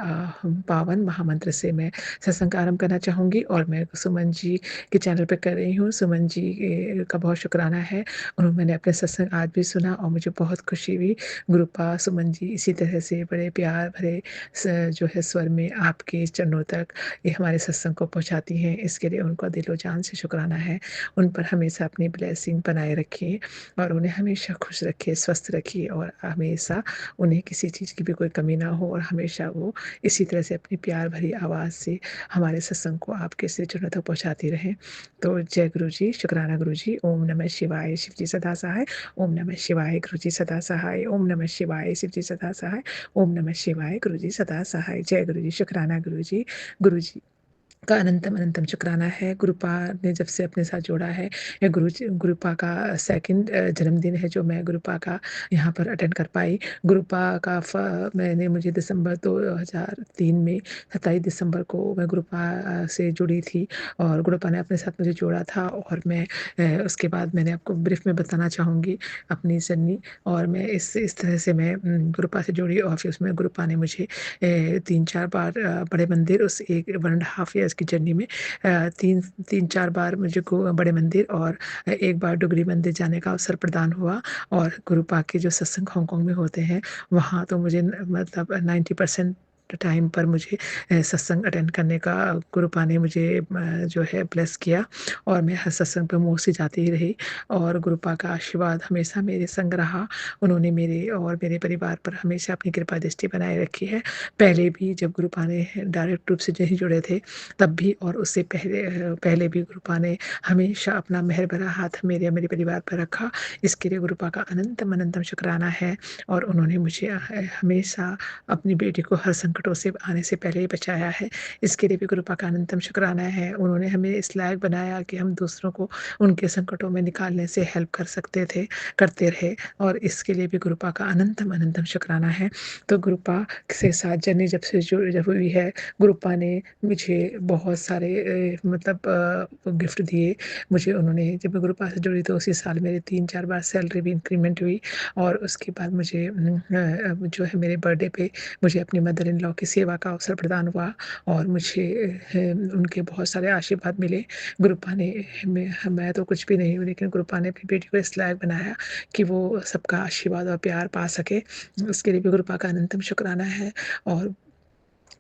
Speaker 14: पावन महामंत्र से मैं सत्संग आरंभ करना चाहूँगी और मैं सुमन जी के चैनल पे कर रही हूँ। सुमन जी का बहुत शुक्राना है, उन्होंने अपने सत्संग आज भी सुना और मुझे बहुत खुशी हुई। गुरुपा सुमन जी इसी तरह से बड़े प्यार भरे जो है स्वर में आपके चरणों तक ये हमारे सत्संग को पहुंचाती हैं, इसके लिए उनका दिलो जान से शुक्राना है। उन पर हमेशा अपनी ब्लेसिंग बनाए रखिए और उन्हें हमेशा खुश रखिए, स्वस्थ रखिए और हमेशा उन्हें किसी चीज़ की भी कोई कमी ना हो और हमेशा वो इसी तरह से अपनी प्यार भरी आवाज़ से हमारे सत्संग को आपके श्री चरणों तक पहुँचाती रहें। तो जय गुरु जी, शुक्राना गुरु जी। ओम नमः शिवाय, शिव जी सदा सहाय। ओम नमः शिवाय, गुरु जी सदा सहाय। ओम नमः शिवाय, शिव जी सदा सहाय। ओम नमः शिवाय, गुरु जी सदा सहाय। जय गुरु जी, शुक्राना गुरु जी। गुरु जी का अनंतम अनंतम शुक्राना है। गुरुपा ने जब से अपने साथ जोड़ा है, ये गुरुपा का सेकंड जन्मदिन है जो मैं गुरुपा का यहाँ पर अटेंड कर पाई। गुरुपा का मैंने मुझे दिसंबर 2003 में 27 दिसंबर को मैं गुरुपा से जुड़ी थी और गुरुपा ने अपने साथ मुझे जोड़ा था। और मैं उसके बाद मैंने आपको ब्रीफ में बताना चाहूँगी अपनी जर्नी। और मैं इस तरह से मैं गुरुपा से जुड़ी और फिर उसमें गुरुपा ने मुझे 3-4 बार बड़े मंदिर उस 1.5 ईयर्स की जर्नी में 3-4 बार मुझे को बड़े मंदिर और एक बार डुगरी मंदिर जाने का अवसर प्रदान हुआ। और गुरुपा के जो सत्संग हांगकांग में होते हैं वहाँ तो मुझे मतलब 90% टाइम पर मुझे सत्संग अटेंड करने का गुरुपा ने मुझे जो है ब्लेस किया और मैं हर सत्संग पे मोस्टली जाती ही रही। और गुरुपा का आशीर्वाद हमेशा मेरे संग रहा। उन्होंने मेरे और मेरे परिवार पर हमेशा अपनी कृपा दृष्टि बनाए रखी है। पहले भी जब गुरुपा ने डायरेक्ट रूप से नहीं जुड़े थे तब भी और उससे पहले भी गुरुपा ने हमेशा अपना मेहर भरा हाथ मेरे मेरे परिवार पर रखा। इसके लिए गुरुपा का अनंतम अनंतम शुक्राना है। और उन्होंने मुझे हमेशा अपनी बेटी को हर संकटों से आने से पहले ही बचाया है। इसके लिए भी गुरुपा का अनंतम शुक्राना है। उन्होंने हमें इस लायक बनाया कि हम दूसरों को उनके संकटों में निकालने से हेल्प कर सकते थे, करते रहे और इसके लिए भी गुरुपा का अनंतम अनंतम शुक्राना है। तो गुरुपा से साथ जर्नी जब हुई है, गुरुपा ने मुझे बहुत सारे मतलब गिफ्ट दिए मुझे। उन्होंने जब मैं गुरुपा से जुड़ी तो उसी साल मेरे 3-4 बार सैलरी भी इंक्रीमेंट हुई। और उसके बाद मुझे जो है मेरे बर्थडे पे मुझे अपनी मदर इन लॉ की सेवा का अवसर प्रदान हुआ और मुझे उनके बहुत सारे आशीर्वाद मिले। गुरुपा ने मैं तो कुछ भी नहीं हूँ लेकिन गुरुपा ने अपनी बेटी को इस लायक बनाया कि वो सबका आशीर्वाद और प्यार पा सके। उसके लिए भी गुरुपा का अनंतम शुक्राना है। और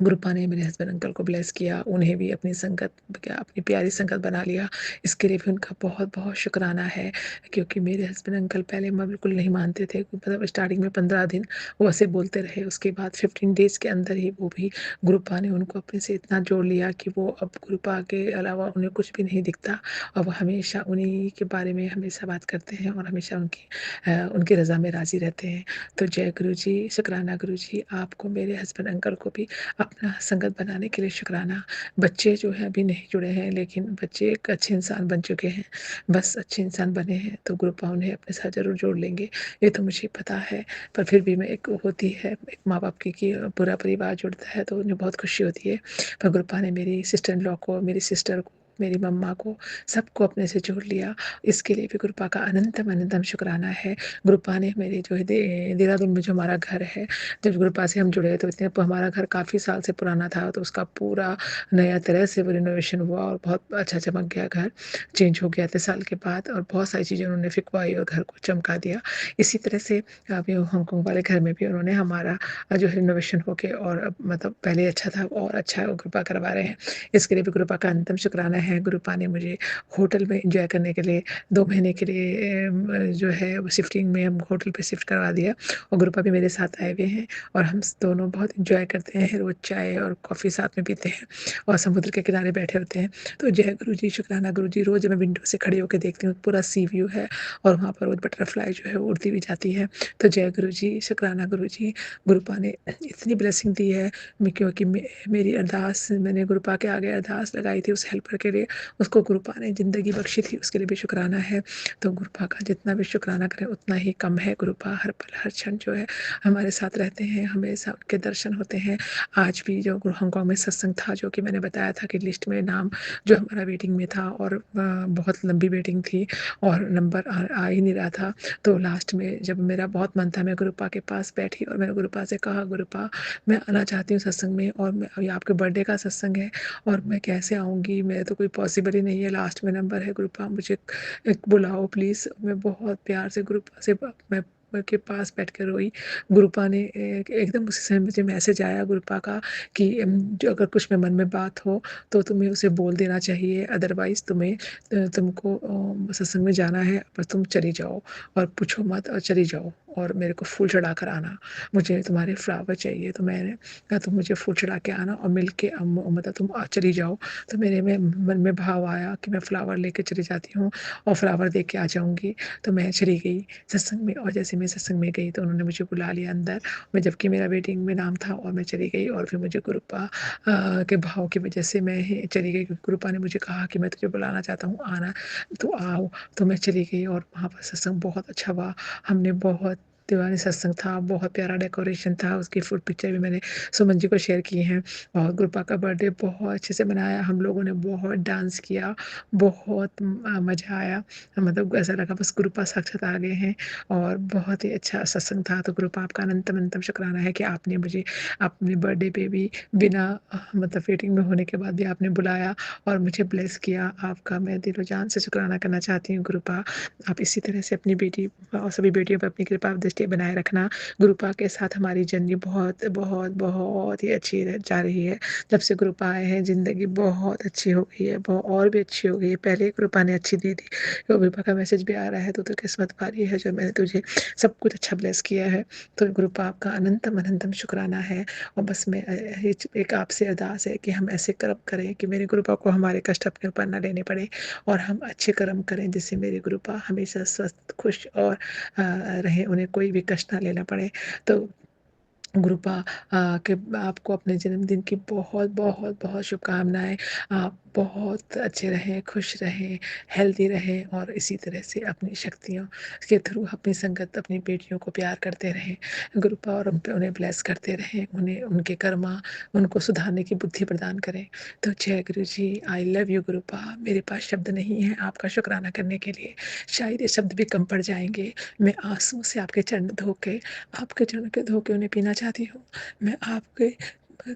Speaker 14: गुरुपा ने मेरे हस्बैंड अंकल को ब्लेस किया, उन्हें भी अपनी संगत अपनी प्यारी संगत बना लिया। इसके लिए भी उनका बहुत बहुत शुक्राना है क्योंकि मेरे हस्बैंड अंकल पहले मैं बिल्कुल नहीं मानते थे। मतलब स्टार्टिंग में 15 दिन वो ऐसे बोलते रहे, उसके बाद 15 डेज़ के अंदर ही वो भी गुरुपा ने उनको अपने से इतना जोड़ लिया कि वो अब गुरुपा के अलावा उन्हें कुछ भी नहीं दिखता और वो हमेशा उन्हीं के बारे में हमेशा बात करते हैं और हमेशा उनकी रज़ा में राज़ी रहते हैं। तो जय गुरु जी, शुक्राना गुरु जी। आपको, मेरे हस्बैंड अंकल को भी अपना संगत बनाने के लिए शुक्राना। बच्चे जो हैं अभी नहीं जुड़े हैं लेकिन बच्चे एक अच्छे इंसान बन चुके हैं, बस अच्छे इंसान बने हैं तो गुरुपा उन्हें अपने साथ ज़रूर जोड़ लेंगे, ये तो मुझे पता है। पर फिर भी मैं एक होती है एक माँ बाप की कि पूरा परिवार जुड़ता है तो उन्हें बहुत खुशी होती है। पर गुरुपा ने मेरी सिस्टर इन लॉ को, मेरी सिस्टर को, मेरी मम्मा को, सबको अपने से जोड़ लिया। इसके लिए भी गुरुपा का अनंतम अनंतम शुक्राना है। गुरुपा ने मेरे जो है देहरादून में जो हमारा घर है, जब गुरुपा से हम जुड़े तो इतने हमारा घर काफ़ी साल से पुराना था, तो उसका पूरा नया तरह से वो रिनोवेशन हुआ और बहुत अच्छा चमक गया घर, चेंज हो गया इतने साल के बाद, और बहुत सारी चीज़ें उन्होंने फिकवाई और घर को चमका दिया। इसी तरह से अभी हांगकांग वाले घर में भी उन्होंने हमारा जो है रिनोवेशन होके और अब मतलब पहले अच्छा था और अच्छा गुरुपा करवा रहे हैं। इसके लिए भी गुरुपा का अंतिम शुक्राना है। गुरुपा ने मुझे होटल में एंजॉय करने के लिए 2 महीने के लिए जो है शिफ्टिंग में हम होटल पे शिफ्ट करवा दिया, और गुरुपा भी मेरे साथ आए हुए हैं और हम दोनों बहुत एंजॉय करते हैं। रोज़ चाय और कॉफ़ी साथ में पीते हैं और समुद्र के किनारे बैठे होते हैं। तो जय गुरु जी, शुक्राना गुरु जी। रोज़ मैं विंडो से खड़ी होकर देखती हूँ, पूरा सी व्यू है और वहाँ पर रोज़ बटरफ्लाई जो है वो उड़ती भी जाती है। तो जय गुरु जी, शुक्राना गुरु जी। गुरुपा ने इतनी ब्लेसिंग दी है क्योंकि मेरी अरदास, मैंने गुरुपा के आगे अरदास लगाई थी उस हेल्पर के लिए, उसको गुरुपा ने ज़िंदगी बख्शी थी, उसके लिए भी शुक्राना है। तो गुरुपा का जितना भी शुक्राना करें उतना ही कम है। गुरुपा हर पल हर क्षण जो है हमारे साथ रहते हैं, हमेशा उनके दर्शन होते हैं। आज भी जो हांगकांग में सत्संग था, जो कि मैंने बताया था कि लिस्ट में नाम जो हमारा वेटिंग में था और बहुत लंबी वेटिंग थी और नंबर आ ही नहीं रहा था। तो लास्ट में जब मेरा बहुत मन था, मैं गुरुपा के पास बैठी और मैंने गुरुपा से कहा, गुरुपा मैं आना चाहती हूँ सत्संग में, और मैं अभी आपके बर्थडे का सत्संग है और मैं कैसे आऊँगी, मेरे तो कोई पॉसिबल ही नहीं है, लास्ट में नंबर है, गुरुपा मुझे एक बुलाओ प्लीज़। मैं बहुत प्यार से गुरुपा से मैं के पास बैठ कर रोई। गुरुपा ने एकदम उसी समय मुझे मैसेज आया गुरुपा का कि जो अगर कुछ में मन में बात हो तो तुम्हें उसे बोल देना चाहिए, अदरवाइज़ तुमको सत्संग में जाना है पर तुम चली जाओ और पूछो मत और चली जाओ और मेरे को फूल चढ़ा कर आना, मुझे तुम्हारे फ्लावर चाहिए। तो मैंने कहा तुम मुझे फूल चढ़ा के आना और मिल के मतलब तुम चली जाओ। तो मेरे में मन में भाव आया कि मैं फ्लावर लेके चली जाती हूँ और फ्लावर दे के आ जाऊँगी। तो मैं चली गई सत्संग में, और जैसे मैं सत्संग में गई तो उन्होंने मुझे बुला लिया अंदर, मैं जबकि मेरा वेटिंग में नाम था, और मैं चली गई और फिर मुझे गुरुपा के भाव की वजह से मैं चली गई। गुरुपा ने मुझे कहा कि मैं तुझे बुलाना चाहता हूँ, आना तो आओ। तो मैं चली गई और वहाँ पर सत्संग बहुत अच्छा हुआ। हमने बहुत दीवानी सत्संग था, बहुत प्यारा डेकोरेशन था, उसकी फुल पिक्चर भी मैंने सुमन जी को शेयर की हैं। और गुरुपा का बर्थडे बहुत अच्छे से मनाया, हम लोगों ने बहुत डांस किया, बहुत मज़ा आया, मतलब ऐसा लगा बस गुरुपा साक्षात आ गए हैं। और बहुत ही अच्छा सत्संग था। तो गुरुपा आपका अनंतम अनंतम शुक्राना है कि आपने मुझे अपने बर्थडे पे भी बिना मतलब वेटिंग में होने के बाद भी आपने बुलाया और मुझे ब्लेस किया। आपका मैं दिलो जान से शुक्राना करना चाहती हूँ गुरुपा। आप इसी तरह से अपनी बेटी और सभी बेटियों पर अपनी कृपा दृष्टि बनाए रखना। गुरुपा के साथ हमारी जर्नी बहुत बहुत बहुत ही अच्छी जा रही है। जब से गुरुपा आए हैं ज़िंदगी बहुत अच्छी हो गई है, और भी अच्छी हो गई है। पहले गुरुपा ने अच्छी दी थी, तो गुरुपा का मैसेज भी आ रहा है, तो किस्मत वाली है जो मैंने तुझे सब कुछ अच्छा ब्लेस किया है। तो गुरुपा आपका अनंतम अनंतम शुक्राना है। और बस मैं एक आपसे अरदास है कि हम ऐसे कर्म करें कि मेरे गुरुपा को हमारे कष्ट अपने ऊपर न लेने पड़े, और हम अच्छे कर्म करें जिससे मेरे गुरुपा हमेशा स्वस्थ खुश और रहें, उन्हें कोई भी कष्ट ना लेना पड़े। तो गुरुपा के आपको अपने जन्मदिन की बहुत बहुत बहुत शुभकामनाएं। आप बहुत अच्छे रहें, खुश रहें, हेल्दी रहें, और इसी तरह से अपनी शक्तियों के थ्रू अपनी संगत अपनी बेटियों को प्यार करते रहें गुरुपा, और उन्हें ब्लेस करते रहें, उन्हें उनके कर्मा उनको सुधारने की बुद्धि प्रदान करें। तो जय गुरु जी, आई लव यू गुरुपा। मेरे पास शब्द नहीं है आपका शुक्राना करने के लिए, शायद ये शब्द भी कम पड़ जाएंगे। मैं आंसू से आपके चरण धो के उन्हें पीना चाहती हूँ। मैं आपके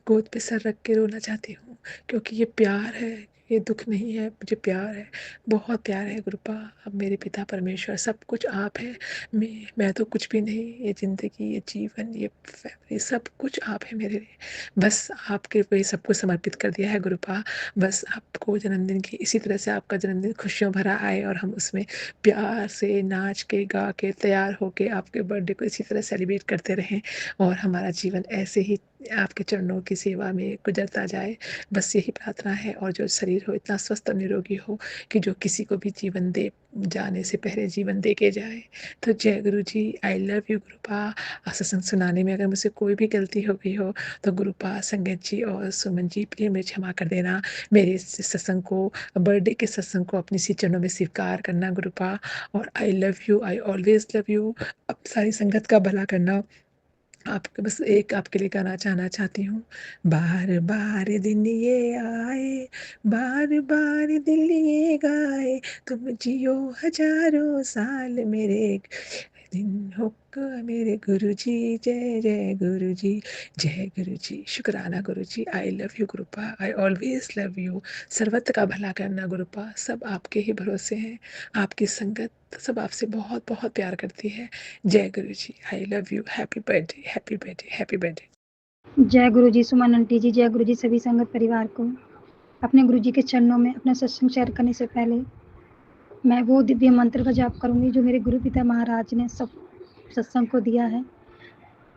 Speaker 14: गोद पे सर रख के रोना चाहती हूँ, क्योंकि ये प्यार है, ये दुख नहीं है, मुझे प्यार है, बहुत प्यार है गुरुपा। अब मेरे पिता परमेश्वर सब कुछ आप है, मैं तो कुछ भी नहीं। ये ज़िंदगी, ये जीवन, ये फैमिली, सब कुछ आप है मेरे लिए। बस आपके को ये सब कुछ समर्पित कर दिया है गुरुपा। बस आपको जन्मदिन की इसी तरह से आपका जन्मदिन खुशियों भरा आए, और हम उसमें प्यार से नाच के गा के तैयार होके आपके बर्थडे को इसी तरह सेलिब्रेट करते रहें, और हमारा जीवन ऐसे ही आपके चरणों की सेवा में गुजरता जाए। बस यही प्रार्थना है। और जो शरीर हो इतना स्वस्थ और निरोगी हो कि जो किसी को भी जीवन दे जाने से पहले जीवन दे के जाए। तो जय गुरु जी, आई लव यू गुरुपा। सत्संग सुनाने में अगर मुझसे कोई भी गलती हो गई हो तो गुरुपा, संगत जी और सुमन जी प्लीज मुझे क्षमा कर देना। मेरे इस सत्संग को, बर्थडे के सत्संग को अपनी सी चरणों में स्वीकार करना गुरुपा। और आई love you, I always love you. अब सारी संगत का भला करना। आपके बस एक आपके लिए गाना चाहना चाहती हूँ। बार बार दिन ये आए, बार बार दिल ये गाए, तुम जियो हजारों साल मेरे दिन हो मेरे गुरुजी, जय जय गुरुजी, जय गुरुजी। शुक्राना गुरुजी। आई लव यू गुरुपा, आई ऑलवेज लव यू। सर्वत्र का भला करना गुरुपा, सब आपके ही भरोसे हैं, आपकी संगत सब आपसे बहुत बहुत प्यार करती है। जय Guruji, I love you. Happy birthday, happy birthday, happy birthday.
Speaker 15: जय गुरु जी सुमन आंटी जी, जय गुरु जी सभी संगत परिवार को। अपने गुरु जी के चरणों में अपना सत्संग शेयर करने से पहले मैं वो दिव्य मंत्र का जाप करूंगी जो मेरे गुरु पिता महाराज ने सब सत्संग को दिया है।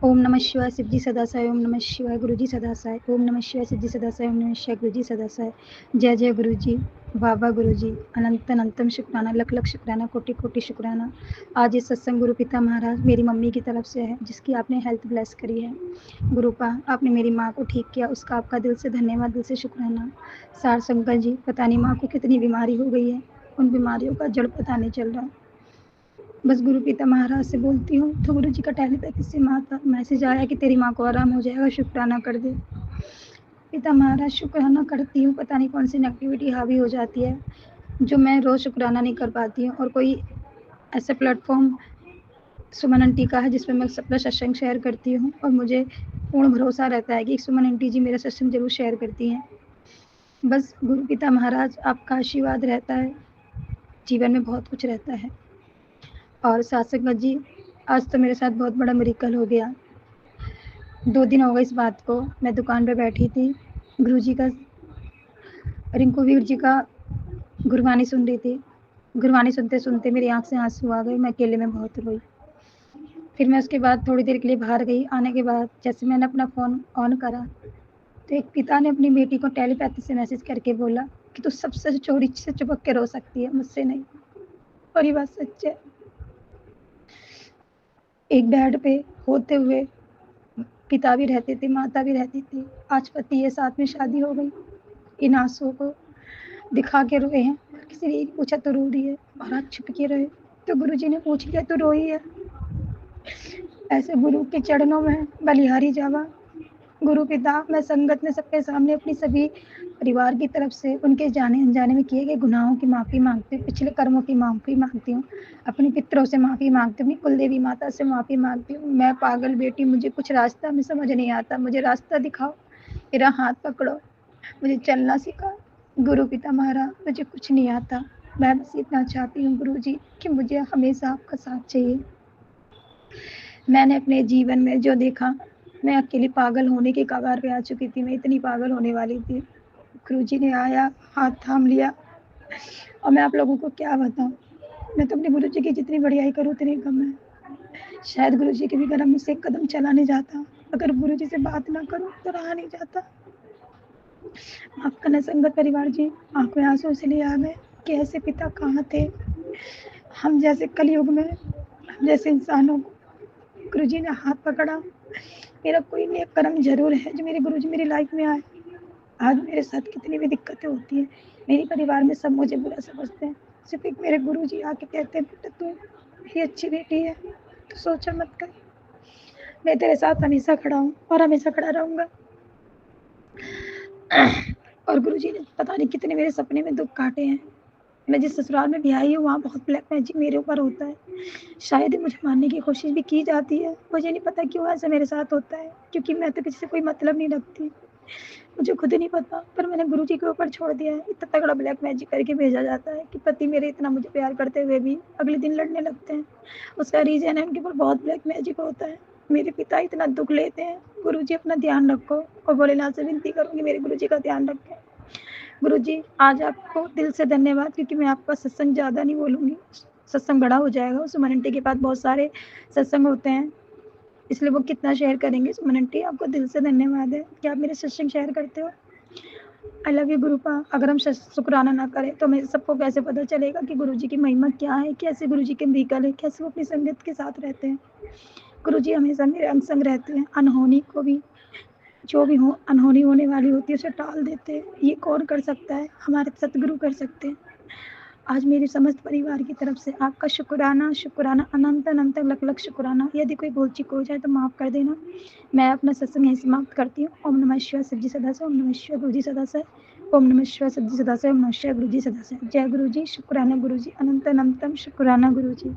Speaker 15: ओम नमः शिवाय शिव जी सदा साई, ओम नमः शिवाय गुरु जी सदा साई, ओम नमः शिवाय शिव जी सदा साई, ओम नमः शिवाय गुरु जी सदा साई। जय जय गुरु जी, बाबा गुरु जी, अनंत अनंतम शुक्राना, लख लख शुक्राना, कोटि कोटि शुक्राना। आज ये सत्संग गुरु पिता महाराज मेरी मम्मी की तरफ से है, जिसकी आपने हेल्थ ब्लेस करी है। गुरुपा, आपने मेरी माँ को ठीक किया, उसका आपका दिल से धन्यवाद, दिल से शुक्राना। सार शंकर जी, पता नहीं माँ को कितनी बीमारी हो गई है, उन बीमारियों का जड़ पता नहीं चल रहा। बस गुरु पिता महाराज से बोलती हूँ तो गुरु जी का टेलीपैथी से मैसेज आया कि तेरी माँ को आराम हो जाएगा, शुक्राना कर दे। पिता महाराज शुक्राना करती हूँ, पता नहीं कौन सी नेगेटिविटी हावी हो जाती है जो मैं रोज़ शुक्राना नहीं कर पाती हूँ। और कोई ऐसा प्लेटफॉर्म सुमन आंटी का है जिसमें मैं अपना सत्संग शेयर करती हूँ और मुझे पूर्ण भरोसा रहता है कि सुमन आंटी जी मेरा सत्संग जरूर शेयर करती हैं। बस गुरु पिता महाराज आपका आशीर्वाद रहता है, जीवन में बहुत कुछ रहता है। और सासंगत जी, आज तो मेरे साथ बहुत बड़ा मिरेकल हो गया। 2 दिन हो गए इस बात को, मैं दुकान पे बैठी थी, गुरुजी का रिंकू वीर जी का गुरबानी सुन रही थी। गुरबानी सुनते सुनते मेरी आँख से आंसू आ गए, मैं अकेले में बहुत रोई। फिर मैं उसके बाद थोड़ी देर के लिए बाहर गई। आने के बाद जैसे मैंने अपना फ़ोन ऑन करा तो एक पिता ने अपनी बेटी को टेलीपैथी से मैसेज करके बोला कि तू सबसे चोरी से चिपक के रो सकती है, मुझसे नहीं। और ये बात सच है। एक बेड पे होते हुए पिता भी रहते थे, माता भी रहती थी, आज पति है, साथ में शादी हो गई। इन आंसुओं को दिखा के रोए हैं, किसी ने पूछा तो रो रही है, और आज छुप के रोए तो गुरुजी ने पूछ लिया तो रोई है। ऐसे गुरु के चरणों में बलिहारी जावा। गुरु पिता, मैं संगत में सबके सामने अपनी सभी परिवार की तरफ से उनके जाने अनजाने में किए गए गुनाहों की माफ़ी मांगती हूँ, पिछले कर्मों की माफ़ी मांगती हूँ, अपने पितरों से माफ़ी मांगती हूँ, अपनी कुलदेवी माता से माफ़ी मांगती हूँ। मैं पागल बेटी, मुझे कुछ रास्ता में समझ नहीं आता, मुझे रास्ता दिखाओ, मेरा हाथ पकड़ो, मुझे चलना सिखाओ। गुरु पिता महाराज, मुझे कुछ नहीं आता, मैं बस इतना चाहती हूँ गुरु जी कि मुझे हमेशा आपका साथ चाहिए। मैंने अपने जीवन में जो देखा, मैं अकेली पागल होने के कगार पे आ चुकी थी, मैं इतनी पागल होने वाली थी। गुरुजी ने आया, हाथ थाम लिया, और मैं आप लोगों को क्या बताऊं, मैं तो अपने गुरुजी की जितनी बढ़ियाई करूं उतनी कम है। शायद गुरुजी के बिना मुझसे एक कदम चला नहीं जाता, अगर गुरुजी से बात ना करूं तो रहा नहीं जाता। माफ करना संगत परिवार जी, आंखों में आंसू इसलिए आ गए कि ऐसे पिता कहाँ थे। हम जैसे कलयुग में, हम जैसे इंसानों को गुरुजी ने हाथ पकड़ा। मेरा कोई नेक कर्म जरूर है जो मेरे गुरुजी मेरी लाइफ में आए। आज मेरे साथ कितनी भी दिक्कतें होती हैं, मेरे परिवार में सब मुझे बुरा समझते हैं, सिर्फ एक मेरे गुरुजी आके कहते हैं बेटा तू मेरी अच्छी बेटी है, तो सोचा मत कर, मैं तेरे साथ हमेशा खड़ा हूँ और हमेशा खड़ा रहूँगा। और गुरुजी ने पता नहीं कितने मेरे सपने में दुख काटे हैं। मैं जिस ससुराल में भी आई हूँ वहाँ बहुत ब्लैक मैजिक मेरे ऊपर होता है। शायद ही मुझे मारने की कोशिश भी की जाती है, मुझे नहीं पता क्यों ऐसा मेरे साथ होता है, क्योंकि मैं तो किसी से कोई मतलब नहीं रखती, मुझे खुद नहीं पता। पर मैंने गुरुजी के ऊपर छोड़ दिया है। इतना तगड़ा ब्लैक मैजिक करके भेजा जाता है कि पति मेरे इतना मुझे प्यार करते हुए भी अगले दिन लड़ने लगते हैं। उसका रीज़न है उनके ऊपर बहुत ब्लैक मैजिक होता है। मेरे पिता इतना दुख लेते हैं। गुरुजी अपना ध्यान रखो, और भोलेनाथ से विनती करूँगी मेरे गुरुजी का ध्यान रखें। गुरुजी, आज आपको दिल से धन्यवाद, क्योंकि मैं आपका सत्संग ज़्यादा नहीं बोलूँगी, सत्संग बड़ा हो जाएगा। सुमन आंटी के पास बहुत सारे सत्संग होते हैं, इसलिए वो कितना शेयर करेंगे। सुमन आंटी, आपको दिल से धन्यवाद है कि आप मेरे सत्संग शेयर करते हो। आई लव यू गुरुपा। अगर हम शुक्राना ना करें तो हमें सबको कैसे पता चलेगा कि गुरुजी की महिमा क्या है, कैसे गुरुजी के मिरेकल है, कैसे वो अपनी संगत के साथ रहते हैं। गुरुजी हमेशा मेरे अंग संग रहते हैं, अनहोनी को भी, जो भी हो अनहोनी होने वाली होती है उसे टाल देते हैं। ये कौन कर सकता है? हमारे सतगुरु कर सकते हैं। आज मेरे समस्त परिवार की तरफ से आपका शुक्राना शुक्राना अनंत अनंत लख लख शुक्राना। यदि कोई भूल चूक हो जाए तो माफ़ कर देना। मैं अपना सत्संग यहीं समाप्त करती हूँ। ओम नमः शिवाय शिव जी सदा से, ओम नमः शिवाय गुरु जी सदा से, ओम नमः शिवाय शिव जी सदा से, ओम नमः शिवाय गुरु जी सदा से। जय गुरु जी, शुक्राना गुरु जी, अनंत अनंतम शुक्राना गुरु जी।